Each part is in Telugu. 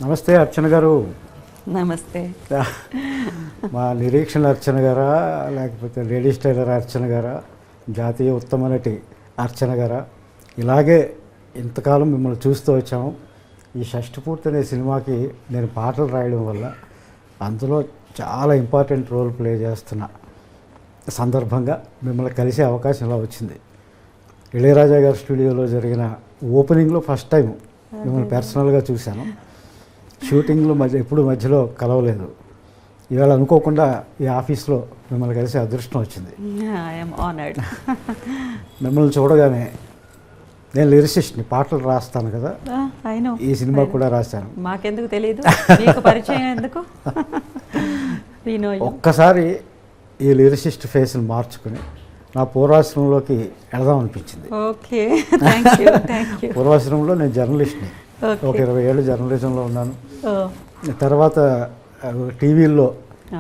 నమస్తే అర్చన గారు. నమస్తే. మా నిరీక్షణ అర్చన గారా, లేకపోతే లేడీస్ టైలర్ అర్చన గారా, జాతీయ ఉత్తమ నటి అర్చన గారా? ఇలాగే ఇంతకాలం మిమ్మల్ని చూస్తూ వచ్చాము. ఈ షష్టిపూర్తి అనే సినిమాకి నేను పాటలు రాయడం వల్ల అందులో చాలా ఇంపార్టెంట్ రోల్ ప్లే చేస్తున్న సందర్భంగా మిమ్మల్ని కలిసే అవకాశం ఇలా వచ్చింది. ఇళయరాజా గారి స్టూడియోలో జరిగిన ఓపెనింగ్లో ఫస్ట్ టైం మిమ్మల్ని పర్సనల్గా చూశాను. షూటింగ్లో ఎప్పుడు మధ్యలో కలవలేదు. ఇవాళ అనుకోకుండా ఈ ఆఫీస్లో మిమ్మల్ని కలిసి అదృష్టం వచ్చింది. మిమ్మల్ని చూడగానే నేను లిరిసిస్ట్ని, పాటలు రాస్తాను కదా, ఈ సినిమా కూడా రాశాను. మాకెందుకు తెలియదు, మీకు పరిచయం ఎందుకు? ఒక్కసారి ఈ లిరిసిస్ట్ ఫేస్ని మార్చుకుని నా పూర్వాశ్రమంలోకి వెళదాం అనిపించింది. ఓకే, పూర్వాశ్రమంలో నేను జర్నలిస్ట్ని, ఒక 20 ఏళ్ళు జర్నలిజంలో ఉన్నాను. తర్వాత టీవీల్లో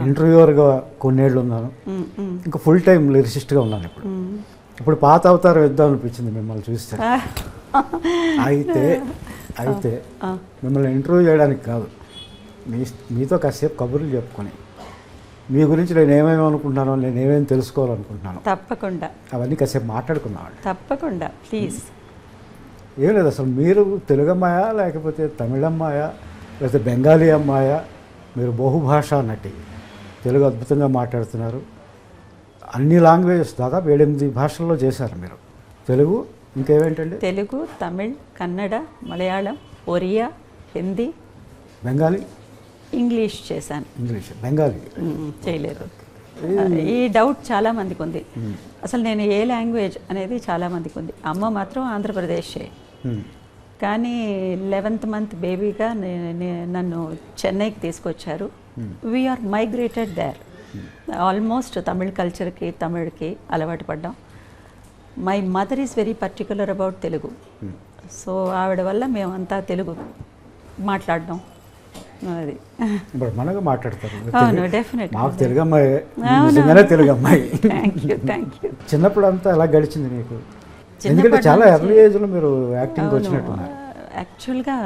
ఇంటర్వ్యూవర్గా కొన్నేళ్ళు ఉన్నాను. ఇంకా ఫుల్ టైం లిరిసిస్ట్గా ఉన్నాను. ఇప్పుడు పాత అవతారం ఇద్దాం అనిపించింది మిమ్మల్ని చూస్తే. అయితే మిమ్మల్ని ఇంటర్వ్యూ చేయడానికి కాదు, మీతో కాసేపు కబుర్లు చెప్పుకొని మీ గురించి నేను ఏమేమి అనుకుంటున్నానో, నేను ఏమేమి తెలుసుకోవాలనుకుంటున్నాను, తప్పకుండా అవన్నీ కాసేపు మాట్లాడుకున్నామండి. తప్పకుండా, ప్లీజ్. ఏం లేదు, అసలు మీరు తెలుగు అమ్మాయా, లేకపోతే తమిళ అమ్మాయా, లేకపోతే బెంగాలీ అమ్మాయా? మీరు బహుభాషా నటి, తెలుగు అద్భుతంగా మాట్లాడుతున్నారు. అన్ని లాంగ్వేజెస్ దాదాపు 7-8 భాషల్లో చేశారు మీరు. తెలుగు, ఇంకేవేంటండి? తెలుగు, తమిళ్, కన్నడ, మలయాళం, ఒరియా, హిందీ, బెంగాలీ, ఇంగ్లీష్ చేశాను. ఇంగ్లీష్, బెంగాలీ చేయలేదు. ఈ డౌట్ చాలామందికి ఉంది, అసలు నేను ఏ లాంగ్వేజ్ అనేది చాలామందికి ఉంది. అమ్మ మాత్రం ఆంధ్రప్రదేశే, కానీ 11th మంత్ బేబీగా నన్ను చెన్నైకి తీసుకొచ్చారు. We're migrated there. Almost Tamil కల్చర్కి, తమిళ్కి అలవాటు పడ్డాం. My mother is very particular about Telugu. So ఆవిడ వల్ల మేమంతా తెలుగు మాట్లాడడం అది. మనగా మాట్లాడతారు. అవును, డెఫినెట్. మాకు తెలుగు అమ్మాయి, నిజంగానే తెలుగు అమ్మాయి. Thank you. చిన్నప్పుడు అంతా ఎలా గడిచింది మీకు? ఎందుకంటే చాలా ఎర్లీ ఏజ్లో మీరు యాక్టింగ్ వచ్చినట్టున్నారు. యాక్చువల్గా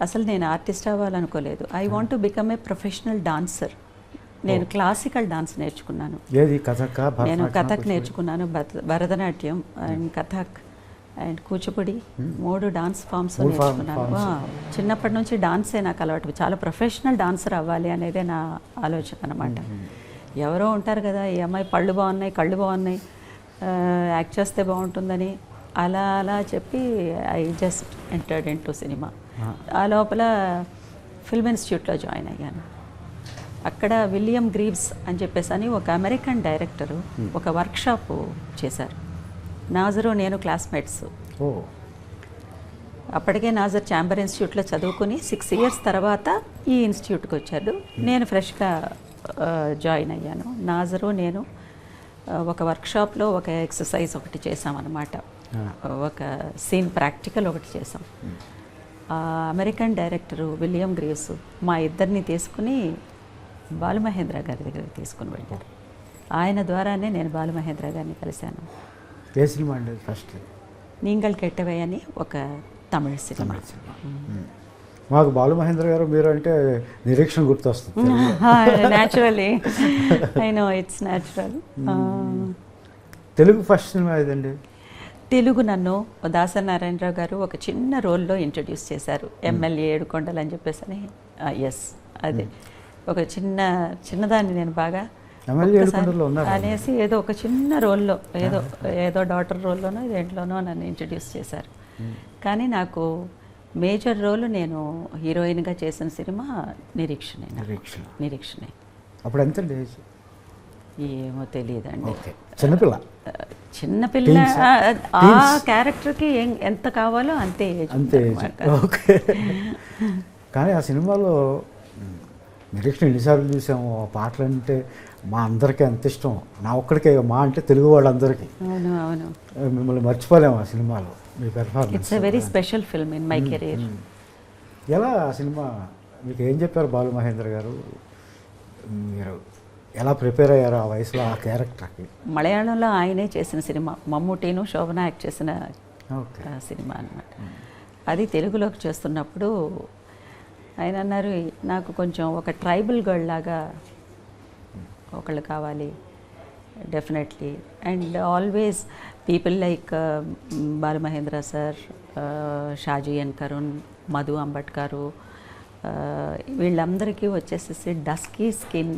అసలు నేను ఆర్టిస్ట్ అవ్వాలనుకోలేదు. I want to become a professional dancer. నేను క్లాసికల్ డాన్స్ నేర్చుకున్నాను. ఏది? కథక్? నేను కథక్ నేర్చుకున్నాను, Bharatanatyam and Kathak and Kuchipudi, 3 dance forms నేర్చుకున్నాను. చిన్నప్పటి నుంచి డాన్సే నాకు అలవాటు. చాలా ప్రొఫెషనల్ డాన్సర్ అవ్వాలి అనేదే నా ఆలోచన అనమాట. ఎవరో ఉంటారు కదా, ఈ అమ్మాయి పళ్ళు బాగున్నాయి, కళ్ళు బాగున్నాయి, యాక్ట్ చేస్తే బాగుంటుందని, అలా అలా చెప్పి I just entered in to cinema. ఆ లోపల ఫిల్మ్ ఇన్స్టిట్యూట్లో జాయిన్ అయ్యాను. అక్కడ విలియం గ్రీవ్స్ అని చెప్పేసి అని ఒక అమెరికన్ డైరెక్టరు ఒక వర్క్షాప్ చేశారు. నాజరు నేను క్లాస్మేట్స్. అప్పటికే నాజర్ ఛాంబర్ ఇన్స్టిట్యూట్లో చదువుకుని 6 years తర్వాత ఈ ఇన్స్టిట్యూట్కి వచ్చాడు. నేను ఫ్రెష్గా జాయిన్ అయ్యాను. నాజరు నేను ఒక వర్క్షాప్లో ఒక ఎక్సర్సైజ్ ఒకటి చేసామన్నమాట. ఒక సీన్ ప్రాక్టికల్ ఒకటి చేసాం. అమెరికన్ డైరెక్టరు విలియం గ్రీవ్స్ మా ఇద్దరిని తీసుకుని బాలుమహేంద్ర గారి దగ్గరికి తీసుకుని వెళ్ళారు. ఆయన ద్వారానే నేను బాలుమహేంద్ర గారిని కలిశాను. ఏ సినిమా అండి? ఫస్ట్ నీంగల్ కెట్టవే అని ఒక తమిళ సినిమా. మాకు బాలుమహేంద్ర గారు మీరు అంటే నిరీక్షణ గుర్తొస్తుంది. Naturally, I know, it's natural. Telugu first cinema ఏదండి? తెలుగు నన్ను దాసరి నారాయణరావు గారు ఒక చిన్న రోల్లో ఇంట్రడ్యూస్ చేశారు. ఎమ్మెల్యే ఏడుకొండలు అని చెప్పేసి అని. ఎస్, అదే ఒక చిన్నదాన్ని నేను బాగా అనేసి ఏదో ఒక చిన్న రోల్లో, ఏదో డాటర్ రోల్లోనో దేంట్లోనో నన్ను ఇంట్రడ్యూస్ చేశారు. కానీ నాకు మేజర్ రోల్ నేను హీరోయిన్గా చేసిన సినిమా నిరీక్షణే. అప్పుడు ఎంత ఏజ్? ఏమో తెలియదండి. చిన్నపిల్ల. ఆ క్యారెక్టర్కి ఎంత కావాలో అంతే ఏజ్. ఓకే. కానీ ఆ సినిమాలో నిరీక్షణ ఎన్నిసార్లు చూసాము. పాటలు అంటే మా అందరికీ అంత ఇష్టం. నా ఒక్కడికే, మా అంటే తెలుగు వాళ్ళందరికీ. అవును అవును. మిమ్మల్ని మర్చిపోలేము ఆ సినిమాలో, మీ performance. It's a very special film in my career. ఎలా ఆ సినిమా మీకు ఏం చెప్పారు బాలుమహేంద్ర గారు? మీరు ఎలా ప్రిపేర్ అయ్యారు ఆ వయసులో ఆ క్యారెక్టర్కి? మలయాళంలో ఆయనే చేసిన సినిమా, మమ్ముటీను శోభన యాక్ట్ చేసిన సినిమా అన్నమాట. అది తెలుగులోకి చేస్తున్నప్పుడు ఆయన అన్నారు నాకు కొంచెం ఒక ట్రైబల్ గర్ల్ లాగా ఒకళ్ళు కావాలి definitely. And always people like Balu Mahendra sir, Shaji N Karun, Madhu అంబట్కారు, వీళ్ళందరికీ వచ్చేసేసి dusky skin,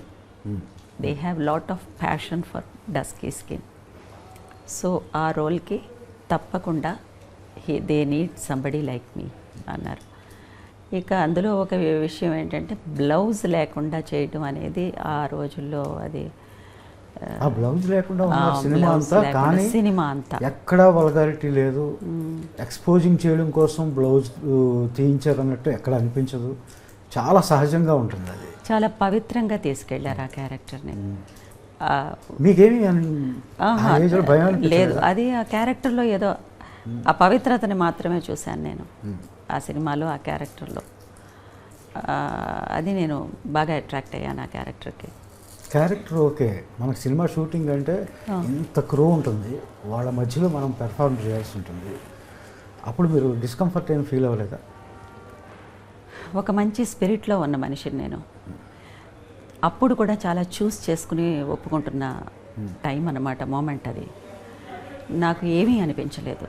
they have lot of passion for dusky skin. So ఆ రోల్కి తప్పకుండా they need somebody like me అన్నారు. ఇక అందులో ఒక విషయం ఏంటంటే బ్లౌజ్ లేకుండా చేయడం అనేది ఆ రోజుల్లో అది ఆ బ్లౌజ్ లేకుండా ఉన్న సినిమా అంతా, కానీ సినిమా అంతా ఎక్కడా వల్గారిటీ లేదు. ఎక్స్పోజింగ్ చేయడం కోసం బ్లౌజ్ తీయించారు అన్నట్టు ఎక్కడ అనిపించదు. చాలా సహజంగా ఉంటుంది. అది చాలా పవిత్రంగా తీసుకెళ్లారు ఆ క్యారెక్టర్ని. మీకేమి భయం లేదు, అది ఆ క్యారెక్టర్లో ఏదో ఆ పవిత్రతని మాత్రమే చూశాను నేను ఆ సినిమాలో, ఆ క్యారెక్టర్లో. అది నేను బాగా అట్రాక్ట్ అయ్యాను ఆ క్యారెక్టర్కి. క్యారెక్టర్ ఓకే, మనకు సినిమా షూటింగ్ అంటే ఇంత క్రూ ఉంటుంది, వాళ్ళ మధ్యలో మనం పెర్ఫార్మ్ చేయాల్సి ఉంటుంది. అప్పుడు మీరు డిస్కంఫర్ట్ ఏం ఫీల్ అవ్వలేదా? ఒక మంచి స్పిరిట్లో ఉన్న మనిషిని నేను. అప్పుడు కూడా చాలా చూస్ చేసుకుని ఒప్పుకుంటున్న టైం అన్నమాట, మూమెంట్ అది. నాకు ఏమీ అనిపించలేదు.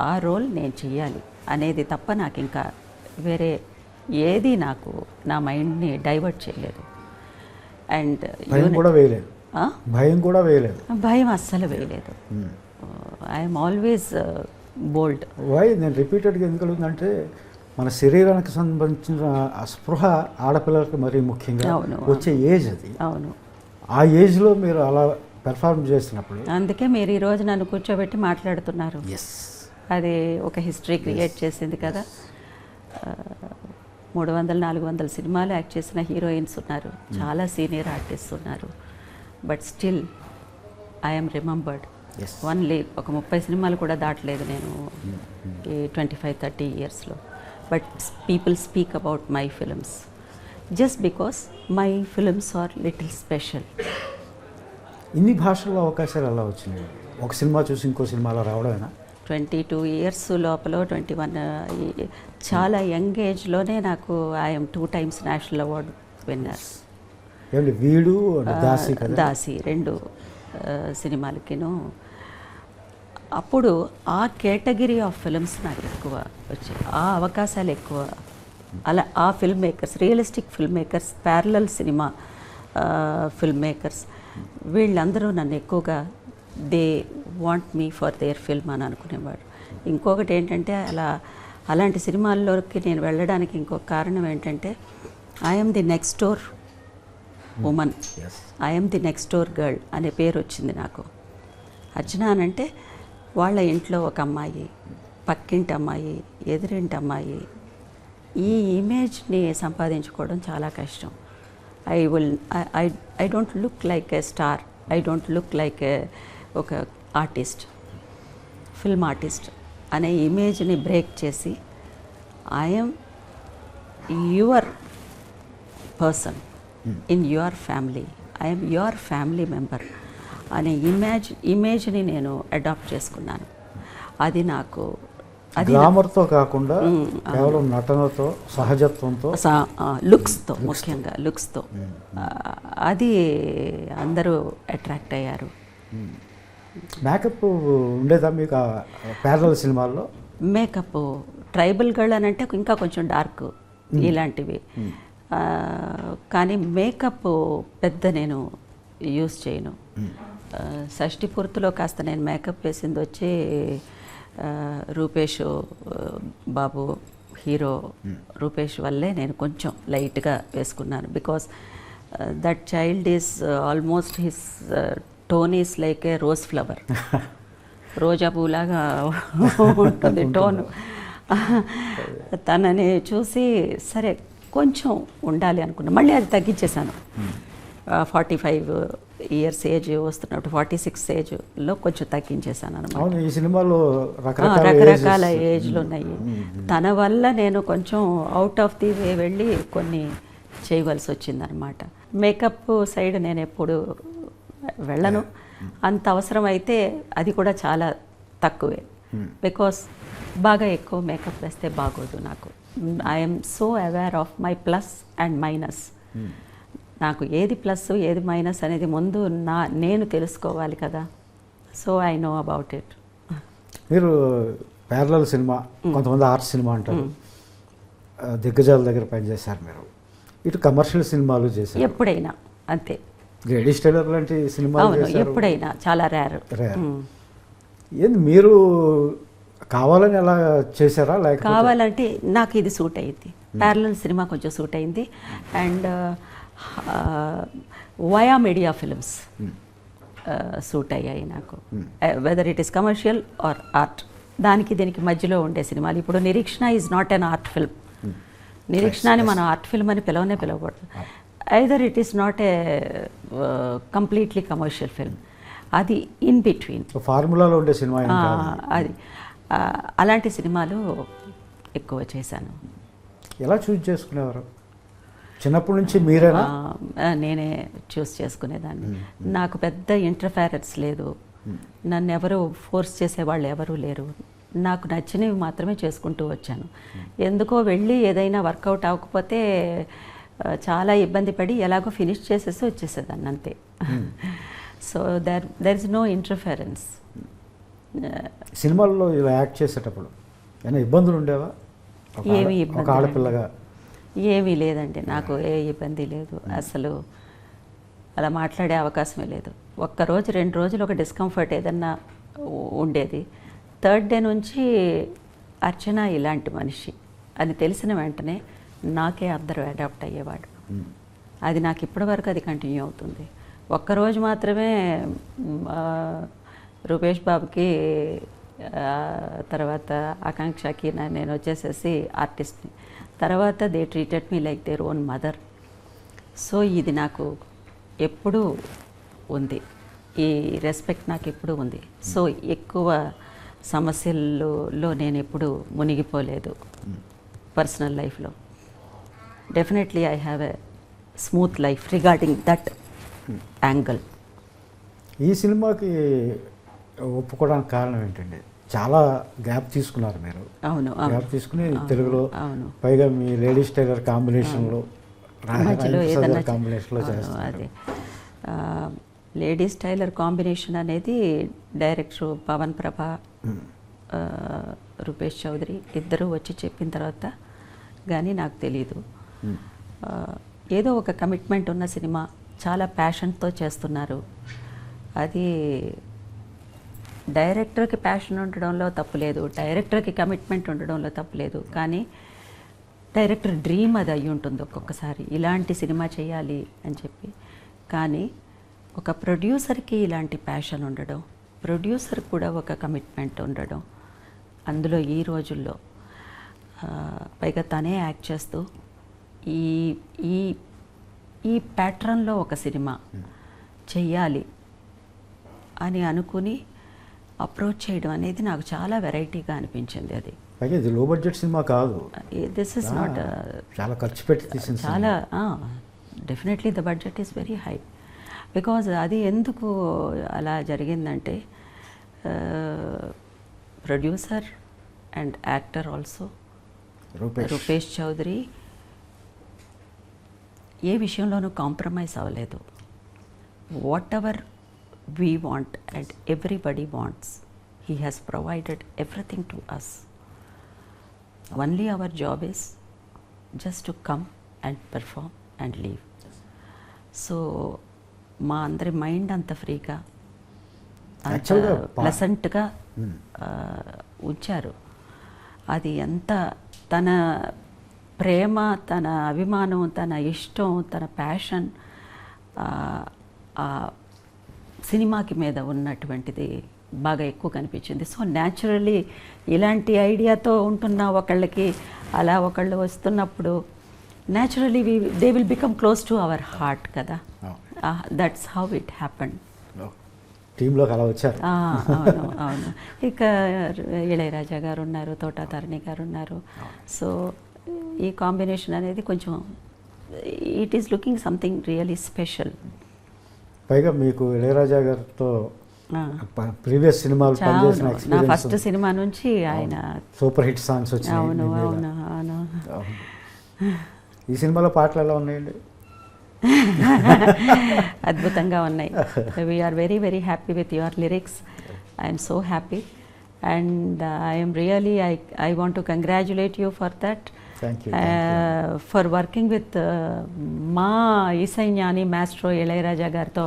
ఆ రోల్ నేను చెయ్యాలి అనేది తప్ప నాకు ఇంకా వేరే ఏది నాకు నా మైండ్ని డైవర్ట్ చేయలేదు. అండ్ భయం కూడా వేయలేదు. భయం అస్సలు వేయలేదు. I'm always bold. వై నేను రిపీటెడ్గా ఎందుకు అడుగుతుందంటే, మన శరీరానికి సంబంధించిన స్పృహ ఆడపిల్లలకి మరీ ముఖ్యంగా వచ్చే ఏజ్ అది. అవును, ఆ ఏజ్లో మీరు అలా పెర్ఫార్మ్ చేసినప్పుడు, అందుకే మీరు ఈరోజు నన్ను కూర్చోబెట్టి మాట్లాడుతున్నారు. అది ఒక హిస్టరీ క్రియేట్ చేసింది కదా. 300-400 సినిమాలు యాక్ట్ చేసిన హీరోయిన్స్ ఉన్నారు, చాలా సీనియర్ ఆర్టిస్ట్ ఉన్నారు. But still I'm remembered. Only ఒక 30 సినిమాలు కూడా దాటలేదు నేను ఈ 25-30 ఇయర్స్లో. But people speak about my films just because my films are little special. ఇన్ని భాషల్లో అవకాశాలు ఎలా వచ్చినాయి? ఒక సినిమా చూసి ఇంకో సినిమాలో రావడమేనా? 22 ఇయర్స్ లోపల 21 చాలా యంగ్ ఏజ్లోనే నాకు I'm 2 times national award winner. వీడు దాసి 2 సినిమాలకిను. అప్పుడు ఆ కేటగిరీ ఆఫ్ ఫిల్మ్స్ నాకు ఎక్కువ వచ్చాయి, ఆ అవకాశాలు ఎక్కువ. అలా ఆ film makers, realistic film makers, parallel cinema film makers, వీళ్ళందరూ నన్ను ఎక్కువగా they want me for their film అని అనుకునేవాడు. ఇంకొకటి ఏంటంటే, అలాంటి సినిమాల్లోకి నేను వెళ్ళడానికి ఇంకొక కారణం ఏంటంటే, I'm the next door woman, I'm the next door girl అనే పేరు వచ్చింది నాకు. అర్చన అనంటే వాళ్ళ ఇంట్లో ఒక అమ్మాయి, పక్కింటి అమ్మాయి, ఎదురింటి అమ్మాయి, ఈ ఇమేజ్ని సంపాదించుకోవడం చాలా కష్టం. I don't look like A star, I don't look like ఒక ఆర్టిస్ట్, ఫిల్మ్ ఆర్టిస్ట్ అనే ఇమేజ్ని బ్రేక్ చేసి I'm your person in your family, I'm your family member అనే ఇమేజ్ని నేను అడాప్ట్ చేసుకున్నాను. అది నాకు గ్లామర్తో కాకుండా కేవలం నటనతో, సహజత్వంతో, లుక్స్తో, ముఖ్యంగా లుక్స్తో అది అందరూ అట్రాక్ట్ అయ్యారు. మేకప్ ఉండేదా మీకు ప్యారలల్ సినిమాల్లో? మేకప్ ట్రైబల్ గర్ల్ అని అంటే ఇంకా కొంచెం డార్క్ ఇలాంటివి, కానీ మేకప్ పెద్ద నేను యూస్ చేయను. షష్ఠి పూర్తిలో కాస్త నేను మేకప్ వేసింది వచ్చి రూపేష్ బాబు, హీరో రూపేష్ వల్లే నేను కొంచెం లైట్గా వేసుకున్నాను. Because that child is almost his tone is like a rose flower, రోజా పూలాగా ఉంటుంది టోను. తనని చూసి సరే కొంచెం ఉండాలి అనుకున్నా, మళ్ళీ అది తగ్గించేశాను. 45 ఇయర్స్ ఏజ్ వస్తున్నప్పుడు 46 ఏజ్లో కొంచెం తగ్గించేశాను అనమాట. ఈ సినిమాలో రకరకాల ఏజ్లు ఉన్నాయి. తన వల్ల నేను కొంచెం అవుట్ ఆఫ్ ది వే వెళ్ళి కొన్ని చేయవలసి వచ్చిందనమాట. మేకప్ సైడ్ నేను ఎప్పుడు వెళ్ళను, అంత అవసరం అయితే అది కూడా చాలా తక్కువే. బికాస్ బాగా ఎక్కువ మేకప్ వేస్తే బాగోదు నాకు. I'm so aware of my plus and minus. నాకు ఏది ప్లస్ ఏది మైనస్ అనేది ముందు నేను తెలుసుకోవాలి కదా. So I know about it. మీరు ప్యారలల్ సినిమా, కొంతమంది ఆర్ట్ సినిమా అంటారు, దిగ్గజాల దగ్గర పనిచేశారు మీరు. ఇటు కమర్షియల్ సినిమాలు చేశారు ఎప్పుడైనా, అంతే. లేడీ టైలర్ లాంటి సినిమాలు అవును, చేశారు. ఎప్పుడైనా, చాలా రేర్. ఏంది మీరు కావాలని ఎలా చేశారా లేకపోతే కావాలంటే నాకు ఇది సూట్ అయింది. ప్యారలల్ సినిమా కొంచెం సూట్ అయింది. And via media films suit అయ్యాయి నాకు. Whether it is commercial or art, దానికి దీనికి మధ్యలో ఉండే సినిమాలు. ఇప్పుడు Nireekshana is not an art film. నిరీక్షణని మనం ఆర్ట్ ఫిల్మ్ అని పిలవకూడదు. Either it is not a completely commercial film, అది ఇన్ బిట్వీన్ ఫార్ములాలో ఉండే సినిమా ఏం కాదు. అది అలాంటి సినిమాలు ఎక్కువ చేశాను. ఎలా చూస్ చేసుకునేవారు? చిన్నప్పటి నుంచి మీరేనా? నేనే చూస్ చేసుకునేదాన్ని. నాకు పెద్ద ఇంటర్ఫెరెన్స్ లేదు. నన్ను ఎవరు ఫోర్స్ చేసేవాళ్ళు ఎవరూ లేరు. నాకు నచ్చినవి మాత్రమే చేసుకుంటూ వచ్చాను. ఎందుకో వెళ్ళి ఏదైనా వర్కౌట్ అవ్వకపోతే చాలా ఇబ్బంది పడి ఎలాగో ఫినిష్ చేసేసి వచ్చేసేదాన్ని, అంతే. So there is no interference. సినిమాల్లో ఇలా యాక్ట్ చేసేటప్పుడు ఏమైనా ఇబ్బందులు ఉండేవా? ఏమీ ఒక ఇబ్బంది ఆడపిల్లగా ఏమీ లేదండి. నాకు ఏ ఇబ్బంది లేదు. అసలు అలా మాట్లాడే అవకాశమే లేదు. ఒక్కరోజు 2 రోజులు ఒక డిస్కంఫర్ట్ ఏదన్నా ఉండేది. థర్డ్ డే నుంచి అర్చన ఇలాంటి మనిషి అని తెలిసిన వెంటనే నాకే అందరూ అడాప్ట్ అయ్యేవాడు. అది నాకు ఇప్పటివరకు అది కంటిన్యూ అవుతుంది. ఒక్కరోజు మాత్రమే రూపేష్ బాబుకి, తర్వాత ఆకాంక్షకి నేను వచ్చేసేసి ఆర్టిస్ట్ని. తర్వాత they treated me like their own mother. So ఇది నాకు ఎప్పుడూ ఉంది, ఈ రెస్పెక్ట్ నాకు ఎప్పుడూ ఉంది. సో ఎక్కువ సమస్యల్లో నేను ఎప్పుడూ మునిగిపోలేదు పర్సనల్ లైఫ్లో. Definitely I have a smooth life regarding that angle. ఈ సినిమాకి ఒప్పుకోవడానికి కారణం ఏంటండి? చాలా గ్యాప్ తీసుకున్నారు మీరు. అవును, గ్యాప్ తీసుకుని తెలుగులో, అవును, పైగా మీ లేడీస్ టైలర్ కాంబినేషన్లో, మధ్యలో ఏదన్నా కాంబినేషన్లో చేస్తారు. అదే లేడీస్ టైలర్ కాంబినేషన్ అనేది డైరెక్టర్ పవన్ ప్రభ, రూపేష్ చౌదరి ఇద్దరూ వచ్చి చెప్పిన తర్వాత కానీ నాకు తెలీదు. ఏదో ఒక కమిట్మెంట్ ఉన్న సినిమా, చాలా ప్యాషన్తో చేస్తున్నారు. అది డైరెక్టర్కి ప్యాషన్ ఉండడంలో తప్పులేదు, డైరెక్టర్కి కమిట్మెంట్ ఉండడంలో తప్పులేదు. కానీ డైరెక్టర్ డ్రీమ్ అది అయి ఉంటుంది ఒక్కొక్కసారి, ఇలాంటి సినిమా చేయాలి అని చెప్పి. కానీ ఒక ప్రొడ్యూసర్కి ఇలాంటి ప్యాషన్ ఉండడం, ప్రొడ్యూసర్ కూడా ఒక కమిట్మెంట్ ఉండడం, అందులో ఈ రోజుల్లో పైగా తనే యాక్ట్ చేస్తూ ఈ ఈ ఈ ప్యాటర్న్లో ఒక సినిమా చెయ్యాలి అని అనుకుని అప్రోచ్ చేయడం అనేది నాకు చాలా వెరైటీగా అనిపించింది. అది పైగా ఇది లో బడ్జెట్ సినిమా కాదు, దిస్ ఇస్ నాట్, చాలా ఖర్చు పెట్టి తీసిన చాలా definitely the budget is very high. Because అది ఎందుకు అలా జరిగిందంటే producer and actor also Rupesh Chaudhary ఏ విషయంలోనూ కాంప్రమైజ్ అవ్వలేదు. Whatever we want and everybody wants, he has provided everything to us. Only our job is just to come and perform and leave. So మా అందరి మైండ్ అంత ఫ్రీగా, అంత ప్లెసెంట్గా ఉంచారు. అది ఎంత తన ప్రేమ, తన అభిమానం, తన ఇష్టం, తన ప్యాషన్ సినిమాకి మీద ఉన్నటువంటిది బాగా ఎక్కువ కనిపించింది. సో న్యాచురల్లీ ఇలాంటి ఐడియాతో ఉంటున్న ఒకళ్ళకి అలా ఒకళ్ళు వస్తున్నప్పుడు naturally they will become close to our heart కదా. That's how it happened. టీంలోకి అలా వచ్చారు. అవును, అవును. ఇక ఇళయరాజా గారు ఉన్నారు, తోటా తారిణి గారు ఉన్నారు. సో ఈ కాంబినేషన్ అనేది కొంచెం it is looking something really special. పైగా మీకు ఇళయరాజా గారితో ప్రీవియస్ సినిమాలు పనిచేసిన నా ఫస్ట్ సినిమా నుంచి ఆయన సూపర్ హిట్ సాంగ్స్ వచ్చాయి. అవును, అవును, అవును. అవును. ఈ సినిమాలో పాటలు ఎలా ఉన్నాయండి? అద్భుతంగా ఉన్నాయి. We're very very happy with your lyrics. I'm so happy and I'm really I want to congratulate you for that. Thank you. For working with మా ఈసైన్యాని మాస్ట్రో ఇళయరాజా గారితో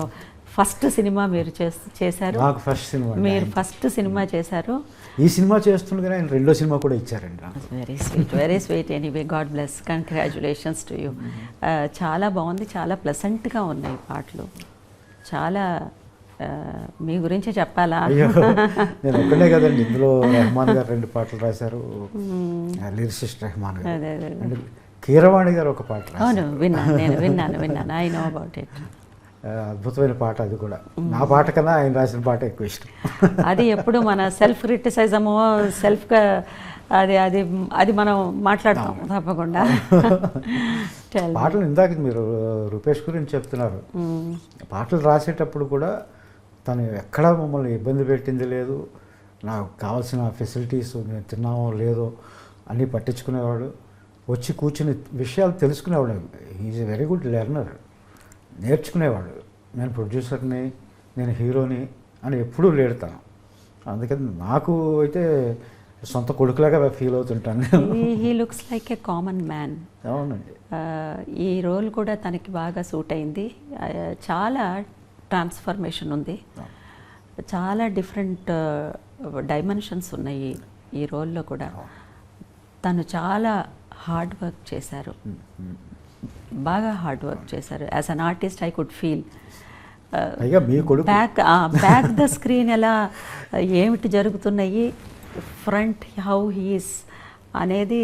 ఫస్ట్ సినిమా మీరు చేశారు. నాకు ఫస్ట్ సినిమా. మీరు ఫస్ట్ సినిమా చేశారు. ఈ సినిమా చేస్తుండగానే ఆయన రెండో సినిమా కూడా ఇచ్చారండి నాకు. Very sweet. Anyway, God bless, congratulations to you. చాలా బాగుంది, చాలా ప్లెసెంట్గా ఉన్నాయి పాటలు. చాలా మీ గురించి చెప్పాలా? అయ్యో, నేను ఒక్కడే కదండి, ఇందులో రెహమాన్ గారు 2 పాటలు రాశారు, లిరిసిస్ట్ రెహమాన్ గారు. అదే అదే. అండ్ కీరవాణి గారు ఒక పాట రాశారు. అవును, విన్నాను. I know about it. అద్భుతమైన పాట అది కూడా. నా పాట కన్నా ఆయన రాసిన పాట ఎక్కువ ఇష్టం. అది ఎప్పుడు మన సెల్ఫ్ క్రిటిసైజము, సెల్ఫ్గా అది అది అది మనం మాట్లాడతాం తప్పకుండా. పాటలు ఇందాక మీరు రూపేష్ గురించి చెప్తున్నారు. పాటలు రాసేటప్పుడు కూడా తను ఎక్కడా మమ్మల్ని ఇబ్బంది పెట్టింది లేదు. నాకు కావాల్సిన ఫెసిలిటీస్ నేను తిన్నామో లేదో అన్నీ పట్టించుకునేవాడు. వచ్చి కూర్చుని విషయాలు తెలుసుకునేవాడు. Is a very good learner. నేర్చుకునేవాడు. నేను ప్రొడ్యూసర్ని, నేను హీరోని అని ఎప్పుడూ లేడతాను. అందుకని నాకు అయితే సొంత కొడుకులాగా ఫీల్ అవుతుంటాను. He looks like a common man. అవునండి. ఈ రోల్ కూడా తనకి బాగా సూట్ అయింది. చాలా ట్రాన్స్ఫర్మేషన్ ఉంది. చాలా డిఫరెంట్ డైమెన్షన్స్ ఉన్నాయి ఈ రోల్లో కూడా. తను చాలా హార్డ్ వర్క్ చేశారు, బాగా హార్డ్ వర్క్ చేశారు. As an artist I could feel. Back the screen ఎలా ఏమిటి జరుగుతున్నాయి, ఫ్రంట్ హౌ హీస్ అనేది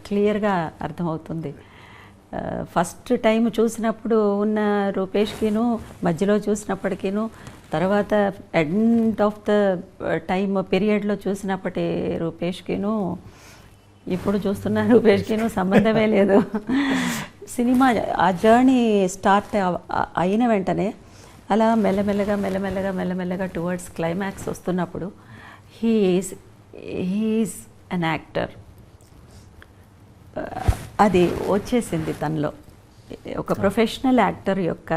క్లియర్గా అర్థమవుతుంది. ఫస్ట్ టైం చూసినప్పుడు ఉన్న రూపేష్కిను, మధ్యలో చూసినప్పటికీను, తర్వాత ఎండ్ ఆఫ్ ద టైం పీరియడ్లో చూసినప్పటి రూపేష్కిను, ఇప్పుడు చూస్తున్న రూపేష్కిను సంబంధమే లేదు. సినిమా ఆ జర్నీ స్టార్ట్ అయిన వెంటనే అలా మెల్లమెల్లగా టువర్డ్స్ క్లైమాక్స్ వస్తున్నప్పుడు హీఈస్ అన్ యాక్టర్ అది వచ్చేసింది తనలో. ఒక ప్రొఫెషనల్ యాక్టర్ యొక్క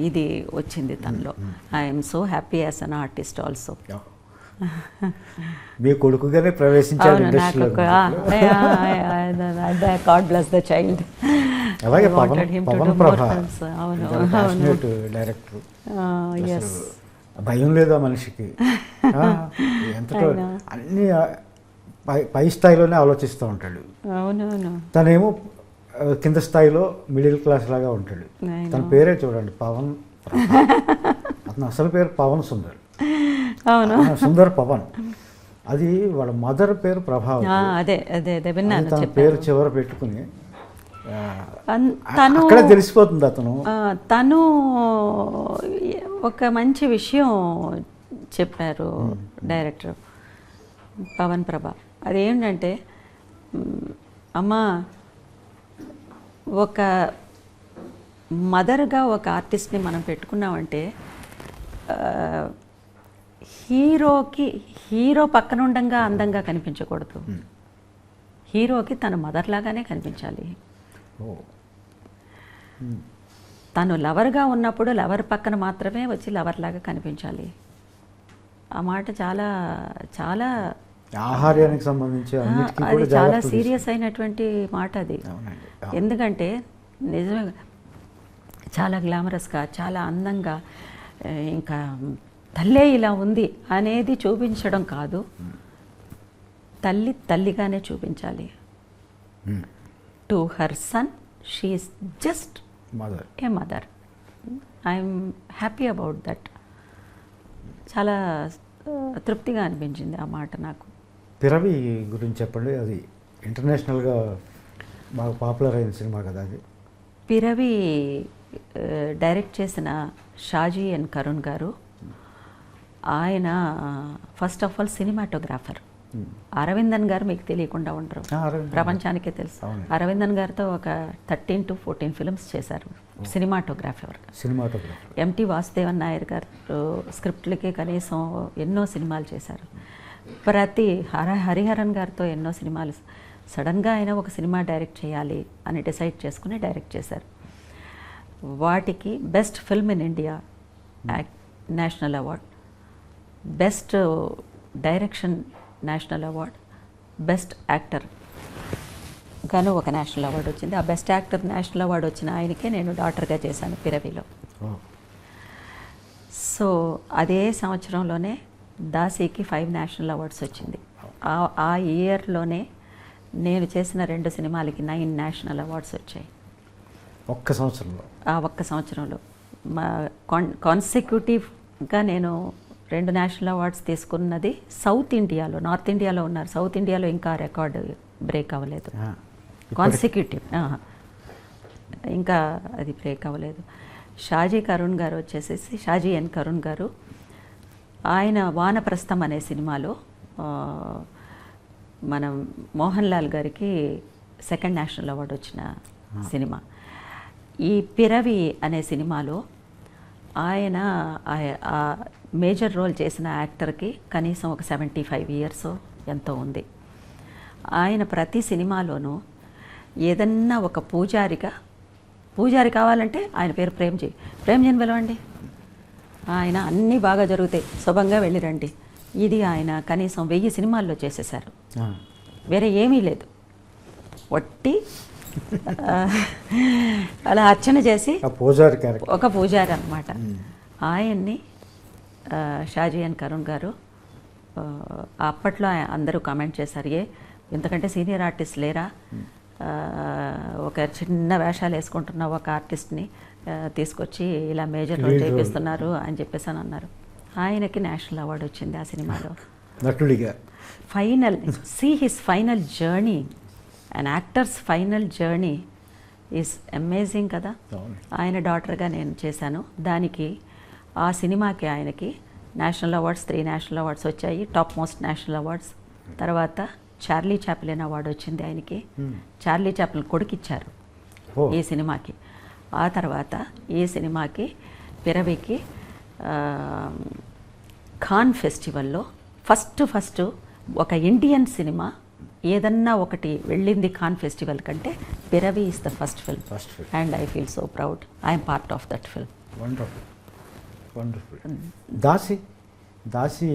ఇది వచ్చింది తనలో. I'm so happy as an artist also. మీ కొడుకుగానే ప్రవేశించారు ఇండస్ట్రీలో. God bless the child. అలాగే పవన్ ప్రభ డైరెక్టర్. భయం లేదా మనిషికి, ఎంతటో అన్ని పై స్థాయిలోనే ఆలోచిస్తూ ఉంటాడు. అవునవును. తనేమో కింద స్థాయిలో మిడిల్ క్లాస్ లాగా ఉంటాడు. తన పేరే చూడండి, పవన్. అతను అసలు పేరు పవన్ సుందర్. అవును, సుందర్ పవన్. అది వాళ్ళ మదర్ పేరు ప్రభావతి. తన పేరు చివర పెట్టుకుని అక్కడ తెలిసిపోతుంది అతను. తను ఒక మంచి విషయం చెప్పారు డైరెక్టర్ పవన్ ప్రభ. అదేంటంటే, అమ్మా, ఒక మదర్గా ఒక ఆర్టిస్ట్ని మనం పెట్టుకున్నామంటే హీరో పక్కన ఉండంగా అందంగా కనిపించకూడదు. హీరోకి తన మదర్ లాగానే కనిపించాలి. తను లవర్గా ఉన్నప్పుడు లవర్ పక్కన మాత్రమే వచ్చి లవర్ లాగా కనిపించాలి. ఆ మాట చాలా చాలా ఆహార్యానికి సంబంధించి అది చాలా సీరియస్ అయినటువంటి మాట అది. ఎందుకంటే నిజమే, చాలా గ్లామరస్గా, చాలా అందంగా, ఇంకా తల్లే ఇలా ఉంది అనేది చూపించడం కాదు, తల్లి తల్లిగానే చూపించాలి. To her son she is just a mother. I'm happy about that. చాలా తృప్తిగా అనిపించింది ఆ మాట నాకు. పిరవి గురించి చెప్పండి. అది ఇంటర్నేషనల్గా బాగా పాపులర్ అయిన సినిమా కదా అది. పిరవి డైరెక్ట్ చేసిన షాజీ ఎన్ కరుణ్ గారు. ఆయన first of all cinematographer. Aravindan గారు మీకు తెలియకుండా ఉండరు, ప్రపంచానికే తెలుసు. అరవిందన్ గారితో ఒక 13 to 14 ఫిల్మ్స్ చేశారు సినిమాటోగ్రాఫర్. ఎంటి వాసుదేవన్ నాయర్ గారు స్క్రిప్ట్లకే కనీసం ఎన్నో సినిమాలు చేశారు. హరిహరన్ గారితో ఎన్నో సినిమాలు. సడన్గా ఆయన ఒక సినిమా డైరెక్ట్ చేయాలి అని డిసైడ్ చేసుకుని డైరెక్ట్ చేశారు. వాటికి best film in India national award, best direction national award, best actor గాను ఒక నేషనల్ అవార్డు వచ్చింది. ఆ బెస్ట్ యాక్టర్ నేషనల్ అవార్డు వచ్చిన ఆయనకే నేను డాటర్గా చేశాను పిరవిలో. సో అదే సంవత్సరంలోనే దాసీకి 5 నేషనల్ అవార్డ్స్ వచ్చింది. ఆ ఇయర్లోనే నేను చేసిన 2 సినిమాలకి 9 నేషనల్ అవార్డ్స్ వచ్చాయి ఒక్క సంవత్సరంలో. ఆ ఒక్క సంవత్సరంలో మా కాన్సిక్యూటివ్గా నేను 2 నేషనల్ అవార్డ్స్ తీసుకున్నది సౌత్ ఇండియాలో. నార్త్ ఇండియాలో ఉన్నారు, సౌత్ ఇండియాలో ఇంకా రికార్డు బ్రేక్ అవ్వలేదు. కాన్సిక్యూటివ్ ఇంకా అది బ్రేక్ అవ్వలేదు. షాజీ కరుణ్ గారు వచ్చేసేసి, షాజీ ఎన్ కరుణ్ గారు, ఆయన వానప్రస్థం అనే సినిమాలో మనం మోహన్ లాల్ గారికి 2nd నేషనల్ అవార్డు వచ్చిన సినిమా. ఈ పిరవి అనే సినిమాలో ఆయన ఆ మేజర్ రోల్ చేసిన యాక్టర్కి కనీసం ఒక 75 years ఎంతో ఉంది. ఆయన ప్రతి సినిమాలోనూ ఏదన్నా ఒక పూజారి కావాలంటే ఆయన పేరు ప్రేమ్జీని పిలవండి, ఆయన అన్నీ బాగా జరుగుతాయి, శుభంగా వెళ్ళిరండి. ఇది ఆయన కనీసం 1000 సినిమాల్లో చేసేశారు. వేరే ఏమీ లేదు, వట్టి అలా అర్చన చేసి ఒక పూజారి అన్నమాట. ఆయన్ని షాజీ ఎన్ కరుణ్ గారు అప్పట్లో అందరూ కామెంట్ చేశారు, ఇంతకంటే సీనియర్ ఆర్టిస్ట్ లేరా, ఒక చిన్న వేషాలు వేసుకుంటున్న ఒక ఆర్టిస్ట్ని తీసుకొచ్చి ఇలా మేజర్ రోల్ చేపిస్తున్నారు అని చెప్పేసి అని అన్నారు. ఆయనకి నేషనల్ అవార్డు వచ్చింది ఆ సినిమాలో నటుడిగా. His final journey, and actors final journey is amazing కదా. ఆయన డాటర్గా నేను చేశాను. దానికి ఆ సినిమాకి ఆయనకి నేషనల్ అవార్డ్స్ 3 నేషనల్ అవార్డ్స్ వచ్చాయి, టాప్ మోస్ట్ నేషనల్ అవార్డ్స్. తర్వాత చార్లీ చాప్లిన్ అవార్డు వచ్చింది ఆయనకి. చార్లీ చాప్లిన్ కొడుకిచ్చారు ఈ సినిమాకి. ఆ తర్వాత ఈ సినిమాకి పిరవికి ఖాన్ ఫెస్టివల్లో ఫస్ట్ ఒక ఇండియన్ సినిమా ఏదన్నా ఒకటి వెళ్ళింది ఖాన్ ఫెస్టివల్ కంటే Piravi is the first film. And I feel so proud I'm part of that film. Wonderful. Daasi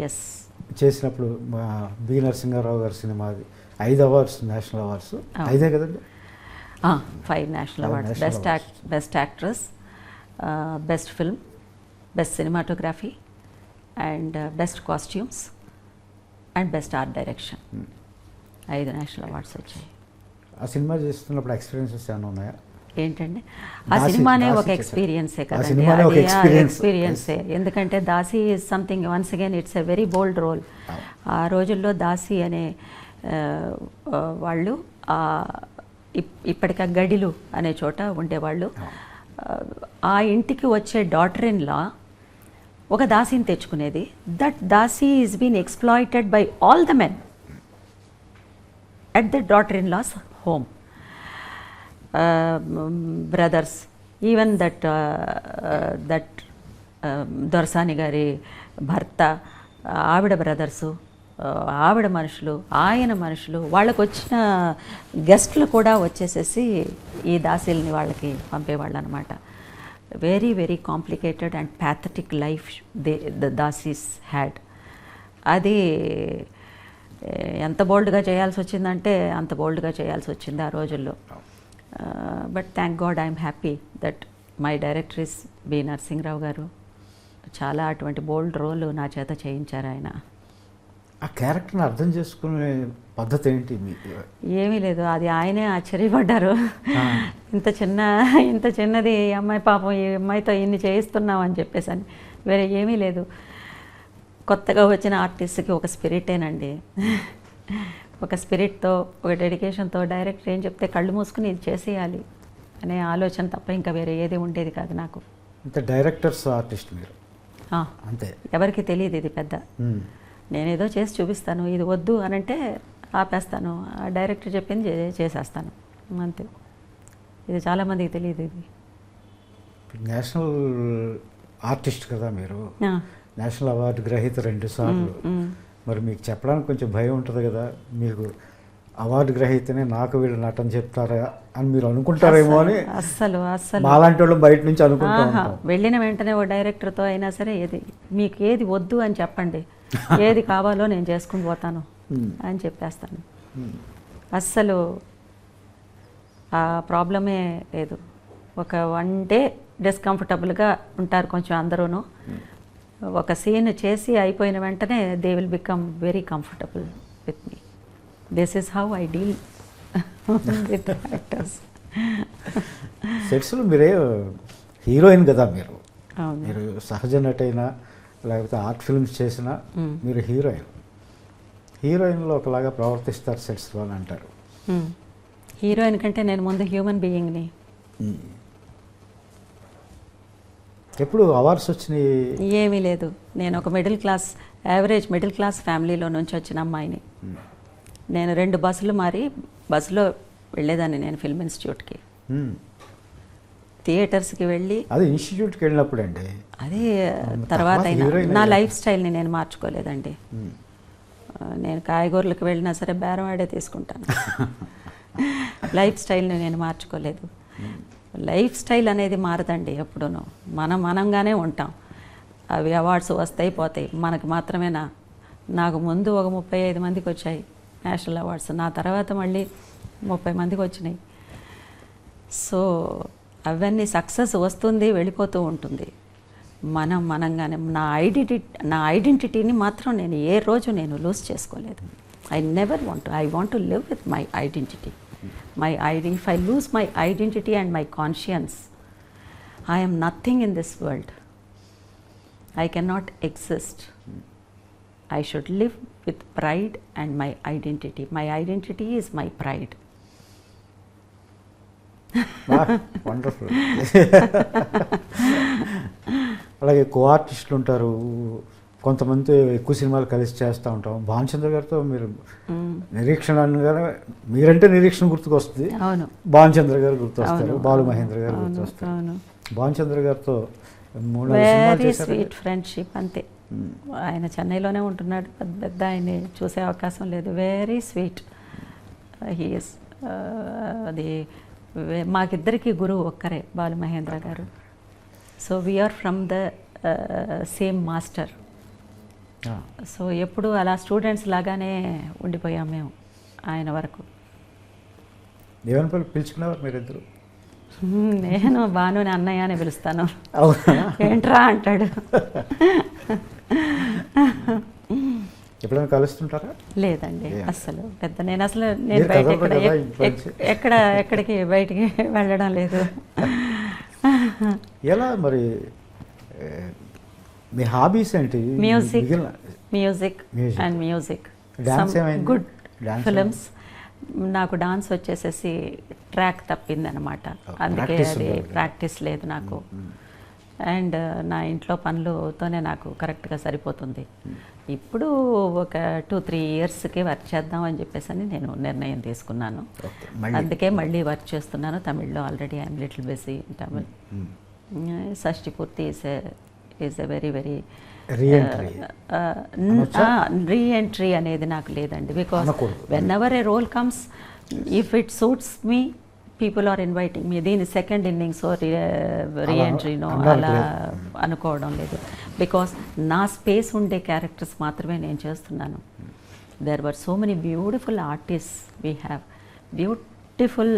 ఎస్ చేసినప్పుడు మా బి నరసింహారావు గారి సినిమా 5 అవార్డ్స్ నేషనల్ అవార్డ్స్ 5 కదండి. 5 national awards, best actress, best film, best cinematography, and best costumes, and best art direction. 5 national awards వచ్చాయి. ఆ సినిమా చేస్తున్నప్పుడు ఎక్స్పీరియన్సెస్ ఏమైనా ఉన్నాయా? ఏంటంటే ఆ సినిమానే ఒక ఎక్స్పీరియన్సే కదండి, ఎక్స్పీరియన్సే. ఎందుకంటే Daasi is something, once again it's a very bold role. ఆ రోజుల్లో దాసి అనే వాళ్ళు ఇప్పటికా గడిలు అనే చోట ఉండేవాళ్ళు. ఆ ఇంటికి వచ్చే డాటర్ ఇన్ లా ఒక దాసిని తెచ్చుకునేది. That dasi is been exploited by all the men at the daughter-in-law's home. Brothers, even that దొరసాని గారి భర్త, ఆవిడ బ్రదర్సు, ఆవిడ మనుషులు, ఆయన మనుషులు, వాళ్ళకు వచ్చిన గెస్ట్లు కూడా వచ్చేసేసి ఈ దాసీల్ని వాళ్ళకి పంపేవాళ్ళు అనమాట. Very very complicated and pathetic life the dasis had. అది ఎంత బోల్డ్గా చేయాల్సి వచ్చిందంటే అంత బోల్డ్గా చేయాల్సి వచ్చింది ఆ రోజుల్లో. But thank God I'm happy that my director is B Narasimha Rao గారు. చాలా అటువంటి బోల్డ్ రోల్ నా చేత చేయించారు ఆయన. ఆ క్యారెక్టర్ని అర్థం చేసుకునే పద్ధతి ఏంటి మీకు? ఏమీ లేదు, అది ఆయనే ఆశ్చర్యపడ్డారు. ఇంత చిన్నది ఈ అమ్మాయి, పాపం ఈ అమ్మాయితో ఇన్ని చేయిస్తున్నాం అని చెప్పేసి అని. వేరే ఏమీ లేదు. కొత్తగా వచ్చిన ఆర్టిస్ట్కి ఒక స్పిరిటేనండి, ఒక స్పిరిట్తో, ఒక డెడికేషన్తో డైరెక్టర్ ఏం చెప్తే కళ్ళు మూసుకుని ఇది చేసేయాలి అనే ఆలోచన తప్ప ఇంకా వేరే ఏది ఉండేది కాదు నాకు. అంటే డైరెక్టర్స్ ఆర్టిస్ట్ మీరు అంతే, ఎవరికి తెలియదు ఇది పెద్ద. నేనేదో చేసి చూపిస్తాను, ఇది వద్దు అని అంటే ఆపేస్తాను, ఆ డైరెక్టర్ చెప్పింది చేసేస్తాను అంతే. ఇది చాలామందికి తెలియదు. ఇది నేషనల్ ఆర్టిస్ట్ కదా మీరు, నేషనల్ అవార్డు గ్రహీత 2 సార్లు. మరి మీకు చెప్పడానికి కొంచెం భయం ఉంటుంది కదా, మీకు అవార్డు గ్రహీతనే నాకు వీళ్ళు నటన చెప్తారా అని మీరు అనుకుంటారేమో అని అస్సలు మాలాంటి వాళ్ళు బయట నుంచి అనుకుంటూ ఉంటాం. వెళ్ళిన వెంటనే ఓ డైరెక్టర్తో అయినా సరే మీకు ఏది వద్దు అని చెప్పండి, ఏది కావాలో నేను చేసుకుని పోతాను అని చెప్పేస్తాను. అస్సలు ఆ ప్రాబ్లమే లేదు. ఒక 1 డే డిస్కంఫర్టబుల్గా ఉంటారు కొంచెం అందరూను. ఒక సీన్ చేసి అయిపోయిన వెంటనే they will become very comfortable with me. This is how I deal with actors. సెట్స్లో మీరే హీరోయిన్ కదా మీరు. అవును. మీరు సహజ నటైనా లేకపోతే ఆర్ట్ ఫిల్మ్స్ చేసినా మీరు హీరోయిన్లో ఒకలాగా ప్రవర్తిస్తారు సెట్స్లో అని అంటారు. హీరోయిన్ కంటే నేను ముందు హ్యూమన్ బీయింగ్ని. ఎప్పుడు అవార్డ్స్ వచ్చినాయి? ఏమీ లేదు. నేను ఒక యావరేజ్ మిడిల్ క్లాస్ ఫ్యామిలీలో నుంచి వచ్చిన అమ్మాయిని. నేను 2 బస్సులు మారి బస్సులో వెళ్ళేదాన్ని నేను ఫిల్మ్ ఇన్స్టిట్యూట్కి. థియేటర్స్కి వెళ్ళి అది ఇన్స్టిట్యూట్కి వెళ్ళినప్పుడు అండి. అది తర్వాత అయినా నా లైఫ్ స్టైల్ని నేను మార్చుకోలేదండి. నేను కాయగూరలకు వెళ్ళినా సరే బేరం ఆడే తీసుకుంటాను. లైఫ్ స్టైల్ని నేను మార్చుకోలేదు. లైఫ్ స్టైల్ అనేది మారదండి ఎప్పుడూనూ. మనంగానే ఉంటాం. అవి అవార్డ్స్ వస్తాయి పోతాయి. మనకు మాత్రమేనా? నాకు ముందు ఒక 35 మందికి వచ్చాయి నేషనల్ అవార్డ్స్. నా తర్వాత మళ్ళీ 30 మందికి వచ్చినాయి. సో అవన్నీ సక్సెస్ వస్తుంది, వెళ్ళిపోతూ ఉంటుంది. మనంగానే నా ఐడెంటిటీని మాత్రం నేను ఏ రోజు నేను లూజ్ చేసుకోలేదు. I want to live with my identity. If I lose my identity and my conscience, I am nothing in this world. I cannot exist. I should live with pride and my identity. My identity is my pride. Wonderful. అలాగే కో ఆర్టిస్టులు ఉంటారు, కొంతమంది ఎక్కువ సినిమాలు కలిసి చేస్తూ ఉంటాం. భానుచంద్ర గారితో మీరు నిరీక్షణ అనగానే మీరంటే నిరీక్షణ గుర్తుకొస్తుంది. అవును. భానుచంద్ర గారు గుర్తొస్తారు, బాలు మహేంద్ర గారు గుర్తొస్తారు. భానుచంద్ర గారితో 3 సినిమాలు వెరీ స్వీట్ ఫ్రెండ్షిప్ అంతే. ఆయన చెన్నైలోనే ఉంటున్నాడు. పెద్ద ఆయన్ని చూసే అవకాశం లేదు. Very sweet he is. అది మాకిద్దరికి గురువు ఒక్కరే, బాలు మహేంద్ర గారు. So we're from the same master. సో ఎప్పుడు అలా స్టూడెంట్స్ లాగానే ఉండిపోయాం మేము ఆయన వరకు. దేవనపల్లి పిలుచుకునేవారు మీరిద్దరు? నేను భానుని అన్నయ్య అని పిలుస్తాను. ఏంట్రా అంటాడు. ఎప్పుడైనా కలుస్తుంటారా? లేదండి అస్సలు. నేను బయట ఎక్కడికి బయటికి వెళ్ళడం లేదు. ఎలా మరి మీ హాబీస్ ఏంటి? Music and music. Good films. నాకు డాన్స్ వచ్చేసేసి ట్రాక్ తప్పిందనమాట. అందుకే అది ప్రాక్టీస్ లేదు నాకు. అండ్ నా ఇంట్లో పనులతోనే నాకు కరెక్ట్గా సరిపోతుంది. ఇప్పుడు ఒక 2-3 ఇయర్స్కి వర్క్ చేద్దామని చెప్పేసి అని నేను నిర్ణయం తీసుకున్నాను. అందుకే మళ్ళీ వర్క్ చేస్తున్నాను తమిళ్లో. Already I'm little busy in Tamil. Shashtipoorthi is a very reentry అనేది నాకు లేదండి. Because whenever a role comes, if it suits me, people are inviting me. దీని సెకండ్ ఇన్నింగ్స్ రీఎంట్రీనో అలా అనుకోవడం లేదు. బికాస్ నా స్పేస్ ఉండే క్యారెక్టర్స్ మాత్రమే నేను చేస్తున్నాను. There were so many beautiful artist. We have beautiful